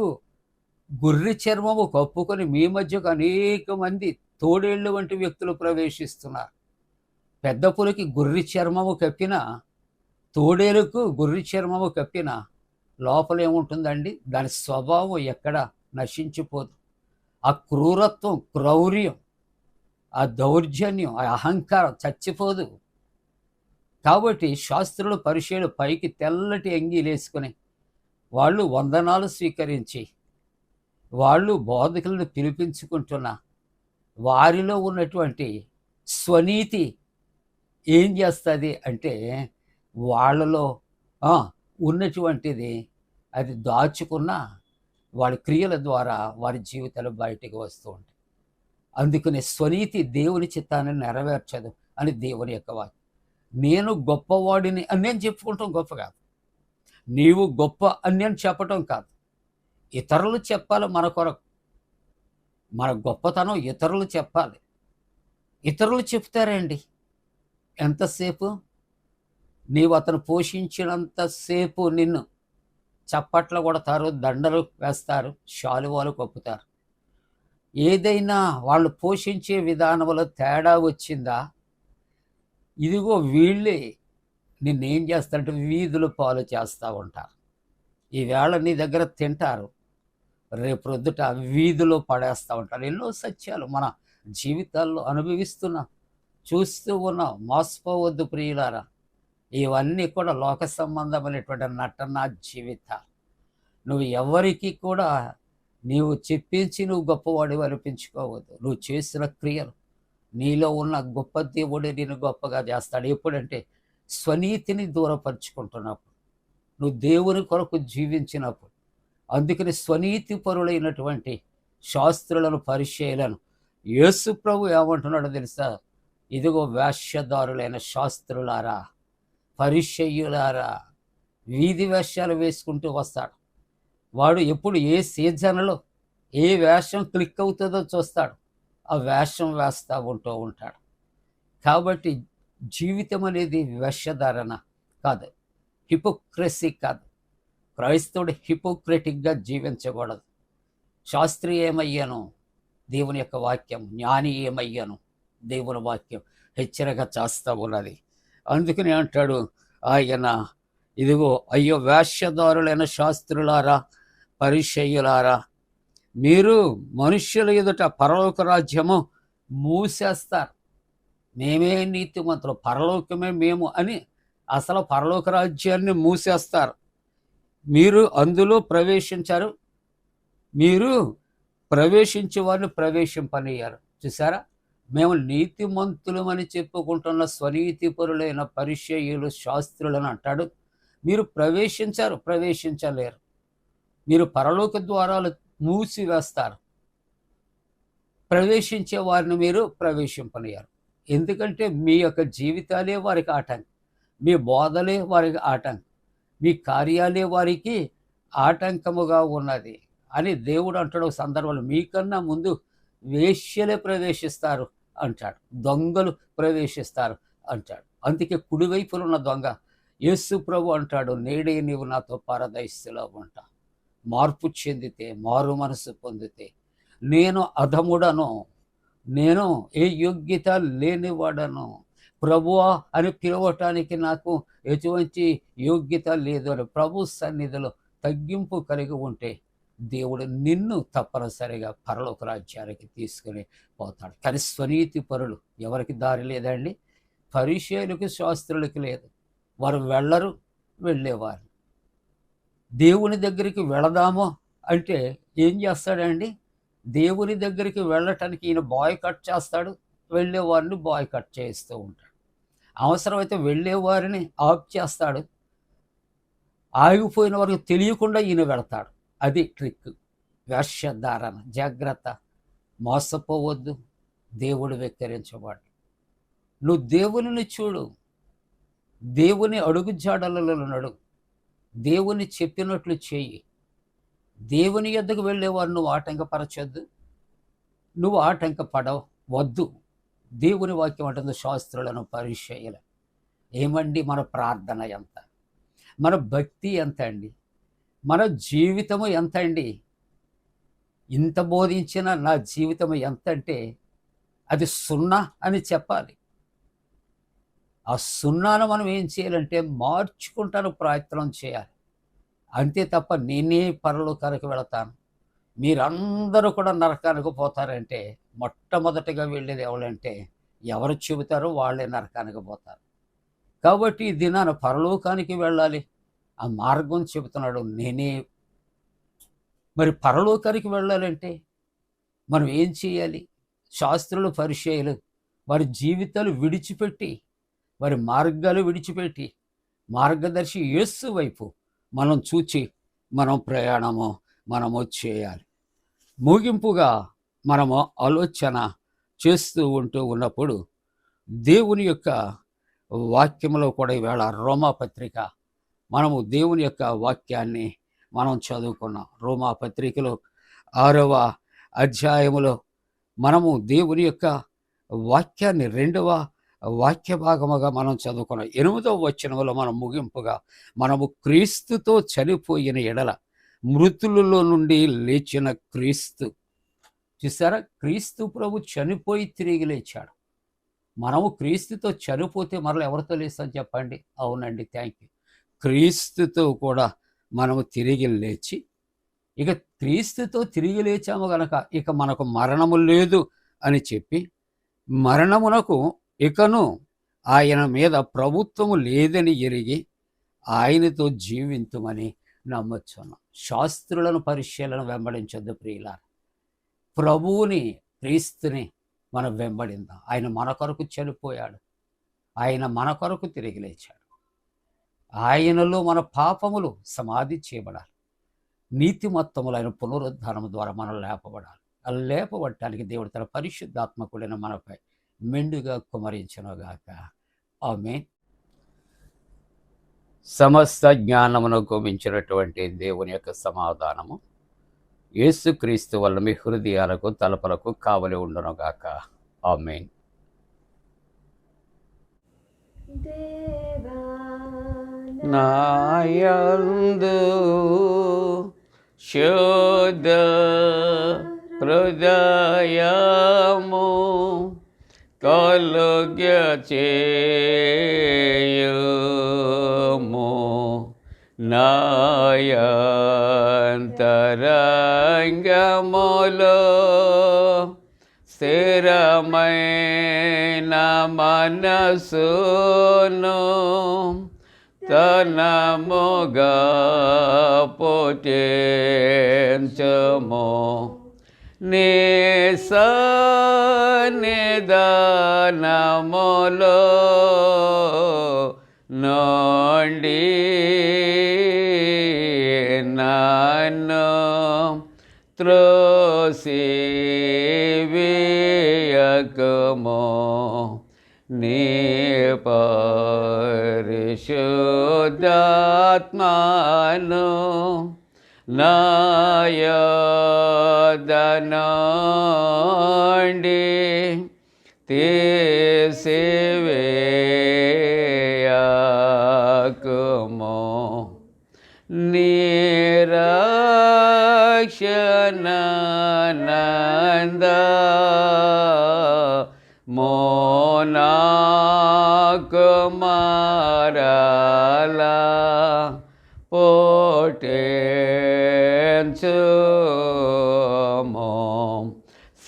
గొర్రె చర్మము కప్పుకొని మీ మధ్యకు అనేక మంది తోడేళ్ళు వంటి వ్యక్తులు ప్రవేశిస్తున్నారు. పెద్ద పులికి గొర్రె చర్మము కప్పిన, తోడేలుకు గొర్రె చర్మము కప్పిన లోపల ఏముంటుందండి? దాని స్వభావం ఎక్కడ నశించిపోదు. ఆ క్రూరత్వం, క్రౌర్యం, ఆ దౌర్జన్యం, ఆ అహంకారం చచ్చిపోదు. కాబట్టి శాస్త్రులు పరిచయులు పైకి తెల్లటి అంగీలేసుకొని వాళ్ళు వందనాలు స్వీకరించి వాళ్ళు బోధకులను పిలిపించుకుంటున్న వారిలో ఉన్నటువంటి స్వనీతి ఏం చేస్తుంది అంటే వాళ్ళలో ఆ, ఉన్నటువంటిది అది దాచుకున్న వాడి క్రియల ద్వారా వారి జీవితాలు బయటికి వస్తూ ఉంటాయి. అందుకని స్వనీతి దేవుని చిత్తాన్ని నెరవేర్చదు అని దేవుని యొక్క వాక్యం. నేను గొప్పవాడిని అని నేను చెప్పుకుంటాం గొప్ప కాదు. నీవు గొప్ప అని నేను చెప్పటం కాదు. ఇతరులు చెప్పాలి మన కొరకు. మన గొప్పతనం ఇతరులు చెప్పాలి. ఇతరులు చెప్తారండి ఎంతసేపు? నీవు అతను పోషించినంతసేపు నిన్ను చప్పట్లు కొడతారు, దండలు వేస్తారు, శాలువాలు కప్పుతారు. ఏదైనా వాళ్ళు పోషించే విధానంలో తేడా వచ్చిందా, ఇదిగో వీళ్ళే నిన్నేం చేస్తారంటే వీధుల పాలు చేస్తూ ఉంటారు. ఈవేళ నీ దగ్గర తింటారు, రేపు ప్రొద్దుట వీధిలో పడేస్తూ ఉంటారు. ఎన్నో సత్యాలు మన జీవితాల్లో అనుభవిస్తున్నాం, చూస్తూ ఉన్నాం. మోసపోవద్దు ప్రియులారా. ఇవన్నీ కూడా లోక సంబంధమైనటువంటి నటన జీవితాలు. నువ్వు ఎవరికి కూడా నీవు చెప్పించి నువ్వు గొప్పవాడివి అనిపించుకోవద్దు. నువ్వు చేసిన క్రియలు, నీలో ఉన్న గొప్ప దేవుడే నేను గొప్పగా చేస్తాడు. ఎప్పుడంటే స్వనీతిని దూరపరుచుకుంటున్నప్పుడు, నువ్వు దేవుని కొరకు జీవించినప్పుడు. అందుకని స్వనీతి పరులైనటువంటి శాస్త్రులను, పరిచయులను యేసు ప్రభు ఏమంటున్నాడో తెలుసా? ఇదిగో వేష్యదారులైన శాస్త్రులారా, పరిచయులారా. వీధి వేషాలు వేసుకుంటూ వస్తాడు వాడు. ఎప్పుడు ఏ సీజన్లో ఏ వేషం క్లిక్ అవుతుందో చూస్తాడు, ఆ వేషం వేస్తూ ఉంటూ ఉంటాడు. కాబట్టి జీవితం అనేది వేషధారణ కాదు, హిపోక్రసీ కాదు. క్రైస్తవుడు హిపోక్రటిక్గా జీవించకూడదు. శాస్త్రి ఏమయ్యాను? దేవుని యొక్క వాక్యం. జ్ఞాని ఏమయ్యాను? దేవుని వాక్యం హెచ్చరిక చేస్తూ ఉన్నది. అందుకని అంటాడు ఆయన, ఇదిగో అయ్యో వేష్యదారులైన శాస్త్రులారా, పరిచయులారా, మీరు మనుష్యుల ఎదుట పరలోక రాజ్యము మూసేస్తారు. మేమే నీతిమంతులు, పరలోకమే మేము అని అసలు పరలోక రాజ్యాన్ని మూసేస్తారు. మీరు అందులో ప్రవేశించారు, మీరు ప్రవేశించే వారిని ప్రవేశింపనియ్యారు. చూసారా? మేము నీతిమంతులమని చెప్పుకుంటున్న స్వనీతిపరులైన పరిచయులు, శాస్త్రులను అంటాడు, మీరు ప్రవేశించారు, ప్రవేశించలేరు. మీరు పరలోక ద్వారాలు మూసివేస్తారు, ప్రవేశించే వారిని మీరు ప్రవేశింపనియ్యారు. ఎందుకంటే మీ యొక్క జీవితాలే వారికి ఆటంకం, మీ బోధలే వారికి ఆటంకం, మీ కార్యాలే వారికి ఆటంకముగా ఉన్నది అని దేవుడు అంటాడు. సందర్భంలో మీకన్నా ముందు వేశ్యలే ప్రవేశిస్తారు అంటాడు, దొంగలు ప్రవేశిస్తారు అంటాడు. అందుకే కుడివైపున ఉన్న దొంగ యేసు ప్రభు అంటాడు, నేడే నీవు నాతో పరదైస్సులో ఉంటా. మార్పు చెందితే, మారు మనసు పొందితే, నేను అధముడను, నేను ఏ యోగ్యత లేనివాడను, ప్రభువా అని పిలవటానికి నాకు ఎటువంటి యోగ్యత లేదు అని ప్రభు సన్నిధిలో తగ్గింపు కలిగి ఉంటే దేవుడు నిన్ను తప్పనిసరిగా పరలోక రాజ్యానికి తీసుకుని పోతాడు. కానీ స్వనీతి పరులు ఎవరికి దారి లేదండి? పరిచయులకు, శాస్త్రులకు లేదు. వారు వెళ్ళరు, వెళ్ళేవారు. దేవుని దగ్గరికి వెళదామో అంటే ఏం చేస్తాడండి? దేవుని దగ్గరికి వెళ్ళటానికి ఈయన బాయ్ కట్ చేస్తాడు, వెళ్ళేవారిని బాయ్ కట్ చేస్తూ ఉంటాడు. అవసరమైతే వెళ్ళేవారిని ఆఫ్ చేస్తాడు, ఆగిపోయిన వారికి తెలియకుండా ఈయన వెళతాడు. అది ట్రిక్, వేషధారణ. జాగ్రత్త, మోసపోవద్దు, దేవుడు వెక్కిరించబడు. నువ్వు దేవుని చూడు, దేవుని అడుగు జాడలలో నడు, దేవుని చెప్పినట్లు చేయి. దేవుని యొద్దకు వెళ్ళేవారు నువ్వు ఆటంకపరచొద్దు, నువ్వు ఆటంకపడవద్దు. దేవుని వాక్యం అంటుంది శాస్త్రులను, పరిచయులు. ఏమండి మన ప్రార్థన ఎంత, మన భక్తి ఎంత అండి, మన జీవితము ఎంత అండి? ఇంత బోధించిన నా జీవితం ఎంత అంటే అది సున్నా అని చెప్పాలి. ఆ సున్నాను మనం ఏం చేయాలంటే మార్చుకుంటాను ప్రయత్నం చేయాలి. అంతే తప్ప నేనే పరలోకానికి వెళతాను, మీరందరూ కూడా నరకానికి పోతారంటే మొట్టమొదటిగా వెళ్ళేది ఎవరంటే ఎవరు చెబుతారో వాళ్ళే నరకానికి పోతారు. కాబట్టి ఈ దినాన పరలోకానికి వెళ్ళాలి, ఆ మార్గం చెబుతున్నాడు నేనే. మరి పరలోకానికి వెళ్ళాలంటే మనం ఏం చేయాలి? శాస్త్రులు, పరిచయులు వారి జీవితాలు విడిచిపెట్టి వారి మార్గాలు విడిచిపెట్టి మార్గదర్శి యేసు వైపు మనం చూచి మనము చేయాలి. ముగింపుగా మనము ఆలోచన చేస్తూ ఉన్నప్పుడు దేవుని యొక్క వాక్యంలో కూడా ఈవేళ రోమాపత్రిక మనము దేవుని యొక్క వాక్యాన్ని మనం చదువుకున్నాం. రోమాపత్రికలో 6వ అధ్యాయములో మనము దేవుని యొక్క వాక్యాన్ని 2వ వాక్య భాగముగా మనం చదువుకున్నాం. 8వ వచనంలో మనం ముగింపుగా మనము క్రీస్తుతో చనిపోయిన ఎడల మృతులలో నుండి లేచిన క్రీస్తు. చూసారా, క్రీస్తు ప్రభు చనిపోయి తిరిగి లేచాడు. మనము క్రీస్తుతో చనిపోతే మరలా ఎవరితో లేస్తాం చెప్పండి? అవునండి, థ్యాంక్ యూ. క్రీస్తుతో కూడా మనము తిరిగి లేచి, ఇక క్రీస్తుతో తిరిగి లేచాము గనక ఇక మనకు మరణము లేదు అని చెప్పి, మరణమునకు ఇకను ఆయన మీద ప్రభుత్వము లేదని ఎరిగి ఆయనతో జీవింతుమని నమ్మొచ్చున్నాం. శాస్త్రులను పరిశీలన వెంబడించొద్దు ప్రియులారా. ప్రభువుని, క్రీస్తుని మనం వెంబడిందాం. ఆయన మన కొరకు చనిపోయాడు, ఆయన మన కొరకు తిరిగి లేచాడు. ఆయనలో మన పాపములు సమాధి చేయబడాలి. నీతిమత్తములైన పునరుద్ధానము ద్వారా మనం లేపబడాలి. అలా లేపబడటానికి దేవుడు తన పరిశుద్ధాత్మకుడైన మనపై మెండుగా కుమరించునుగాక. ఆమేన్. సమస్త జ్ఞానమునకు మించినటువంటి దేవుని యొక్క సమాధానము యేసుక్రీస్తు వల్ల మీ హృదయాలకు తలపలకు కావలి ఉండునుగాక. ఆమేన్. దేవా నాయందు శుద్ధ హృదయము కలుగచేయుము, నాయంతరంగములో స్థిరమైన మనసును తనముగా పుట్టించుము. నీ సన్నిధానములో నుండి నన్ను త్రోసివేయకుము. నీ పరిశుద్ధాత్మను నా యొద్ద నుండి తీసివేయకుము. నిరక్షణానంద మోనాకు మరలా పుట్టించుము.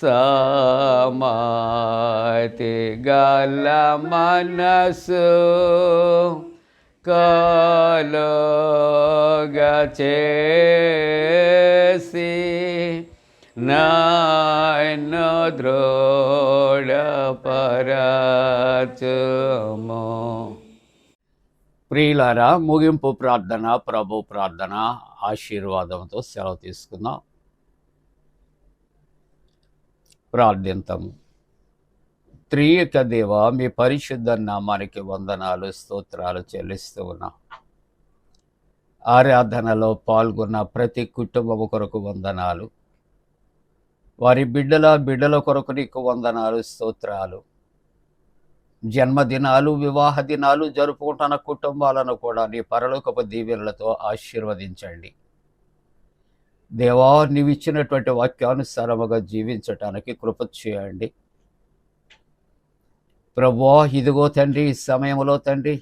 సమాధి గల మనసు కలుగ చేసి నన్ను దృఢపరచుము. ప్రియులారా, ముగింపు ప్రార్థన, ప్రభు ప్రార్థన ఆశీర్వాదంతో సెలవు తీసుకుందాం. ప్రార్థింతము. త్రియేక దేవ, మీ పరిశుద్ధ నామానికి వందనాలు, స్తోత్రాలు చెల్లిస్తూ ఉన్నాం. ఆరాధనలో పాల్గొన్న ప్రతి కుటుంబము కొరకు వందనాలు, వారి బిడ్డల కొరకు నీకు వందనాలు, స్తోత్రాలు. జన్మదినాలు, వివాహ దినాలు జరుపుకుంటున్న కుటుంబాలను కూడా నీ పరలోకపు దీవెనలతో ఆశీర్వదించండి. దేవా, నీవిచ్చినటువంటి వాక్యానుసారముగా జీవించటానికి కృప చేయండి. ప్రభువా, ఇదిగో తండ్రి, ఈ సమయంలో తండ్రి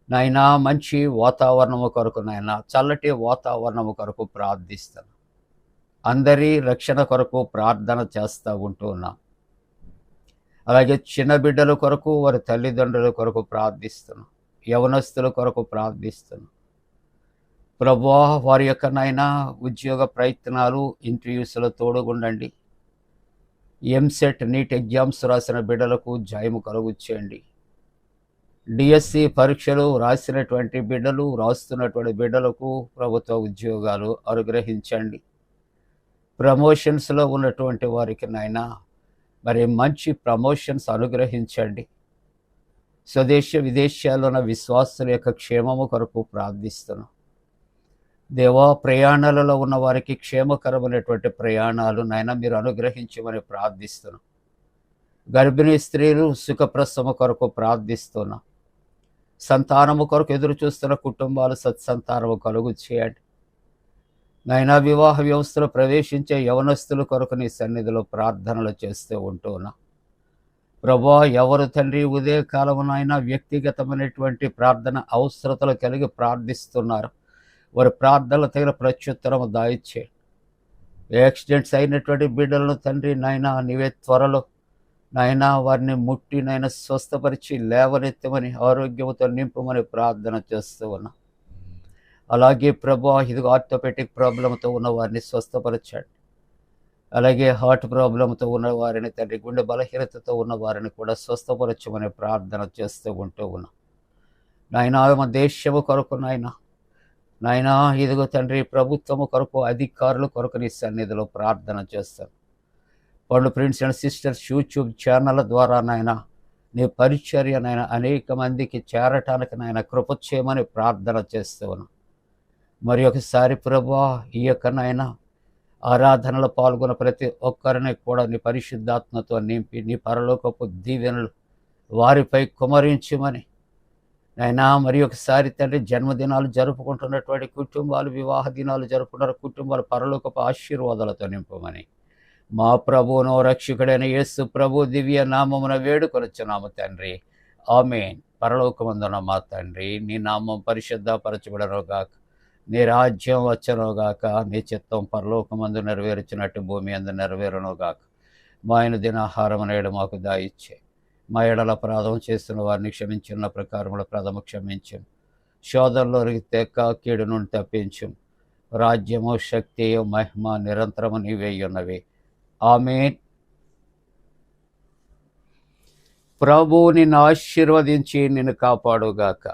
నాయనా మంచి వాతావరణము కొరకు, నాయనా చల్లటి వాతావరణము కొరకు ప్రార్థిస్తాను. అందరి రక్షణ కొరకు ప్రార్థన చేస్తూ ఉంటూ ఉన్నాం. అలాగే చిన్న బిడ్డల కొరకు, వారి తల్లిదండ్రుల కొరకు ప్రార్థిస్తున్నాం. యవనస్తుల కొరకు ప్రార్థిస్తున్నాం. ప్రభువా, వారి యొక్క నాయనా ఉద్యోగ ప్రయత్నాలు, ఇంటర్వ్యూస్లో తోడుగుండండి. ఎంసెట్, నీట్ ఎగ్జామ్స్ రాసిన బిడ్డలకు జయము కలుగు చేయండి. డిఎస్సి పరీక్షలు రాసినటువంటి బిడ్డలు, రాస్తున్నటువంటి బిడ్డలకు ప్రభుత్వ ఉద్యోగాలు అనుగ్రహించండి. ప్రమోషన్స్లో ఉన్నటువంటి వారికి నాయనా మరి మంచి ప్రమోషన్స్ అనుగ్రహించండి. స్వదేశ విదేశాల్లో ఉన్న విశ్వాసుల యొక్క క్షేమము కొరకు ప్రార్థిస్తున్నాం. దేవా, ప్రయాణాలలో ఉన్న వారికి క్షేమకరమైనటువంటి ప్రయాణాలు నాయన మీరు అనుగ్రహించమని ప్రార్థిస్తున్నాం. గర్భిణీ స్త్రీలు సుఖప్రసవ కొరకు ప్రార్థిస్తున్నాం. సంతానము కొరకు ఎదురు చూస్తున్న కుటుంబాలు సత్సంతానము కలుగు చేయండి. నైనా వివాహ వ్యవస్థలో ప్రవేశించే యవనస్తుల కొరకు నీ సన్నిధిలో ప్రార్థనలు చేస్తూ ఉంటున్నా. ప్రభా, ఎవరు తండ్రి ఉదయకాలమునైనా వ్యక్తిగతమైనటువంటి ప్రార్థన అవసరతలు కలిగి ప్రార్థిస్తున్నారు, వారి ప్రార్థనలు తగిన ప్రత్యుత్తరము దాయిచ్చే. యాక్సిడెంట్స్ అయినటువంటి బిడ్డలను తండ్రి నాయనా నీవే త్వరలో నాయనా వారిని ముట్టి నాయన స్వస్థపరిచి లేవనెత్తమని ఆరోగ్యంతో నింపమని ప్రార్థన చేస్తూ ఉన్నా. అలాగే ప్రభా, ఇదిగో ఆర్థోపెటిక్ ప్రాబ్లంతో ఉన్న వారిని స్వస్థపరచండి. అలాగే హార్ట్ ప్రాబ్లంతో ఉన్న వారిని తండ్రి, గుండె బలహీనతతో ఉన్న వారిని కూడా స్వస్థపరచమని ప్రార్థన చేస్తూ ఉంటూ ఉన్నాం. నాయనా మా దేశము కొరకు నాయనా ఇదిగో తండ్రి ప్రభుత్వము కొరకు, అధికారుల కొరకు నీ సన్నిధిలో ప్రార్థన చేస్తాను. పండు ప్రిన్స్ అండ్ సిస్టర్స్ యూట్యూబ్ ఛానళ్ళ ద్వారా నాయన నీ పరిచర్య నాయన అనేక మందికి చేరటానికి నాయన కృప చేయమని ప్రార్థన చేస్తూ ఉన్నాం. మరి ఒకసారి ప్రభా, ఈ యొక్క నాయన ఆరాధనలో పాల్గొన్న ప్రతి ఒక్కరిని కూడా నీ పరిశుద్ధాత్మతో నింపి నీ పరలోకపు దీవెనలు వారిపై కుమరించమని నాయనా, మరి ఒకసారి తండ్రి జన్మదినాలు జరుపుకుంటున్నటువంటి కుటుంబాలు, వివాహ దినాలు జరుపుకుంటున్న కుటుంబాలు పరలోకపు ఆశీర్వాదాలతో నింపమని మా ప్రభువును రక్షకుడైన యేసు ప్రభు దివ్య నామమున వేడుకొనుచున్నాము తండ్రి. ఆమేన్. పరలోకమందున మా తండ్రి, నీ నామం పరిశుద్ధపరచబడనుగాక, నీ రాజ్యం వచ్చనుగాక, నీ చిత్తం పరలోకమందు నెరవేర్చినట్టు భూమి అందు నెరవేరునుగాక. మా ఆయన దినాహారం నేడు మాకు దాయిచ్చే. మా ఎడల అపరాధం చేస్తున్న వారిని క్షమించిన ప్రకారముల ప్రథమ క్షమించం. శోధనలోనికి తెక్క, కీడు నుండి తప్పించు. రాజ్యము, శక్తియు, మహిమ నిరంతరము నీవే ఉన్నవి. ఆమేన్. ప్రభువు నిన్ను ఆశీర్వదించి నిన్ను కాపాడుగాక.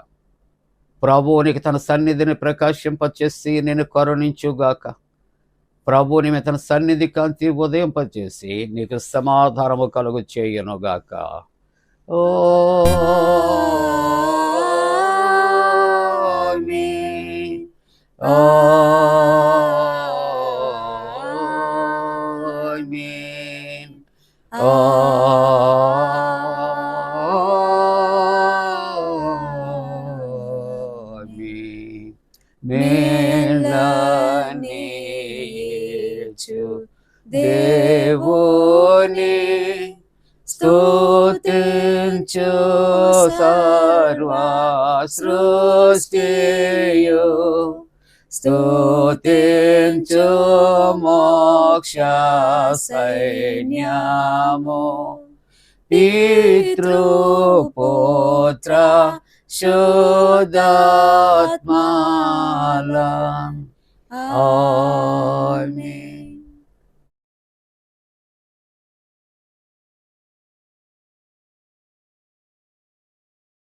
ప్రభువు నీకు తన సన్నిధిని ప్రకాశింపచేసి నిన్ను కరుణించుగాక. ప్రభువు నీ తన సన్నిధి కాంతి ఉదయింపచేసి నీకు సమాధానము కలుగు చేయునుగాక. ఆమేన్. ఆమేన్. ఆమేన్. మేలనేచు దేవుని స్తుతించు సర్వ సృష్టియు, స్తుతించు మోక్ష సైన్యము, పితృపుత్ర శుద్ధాత్మల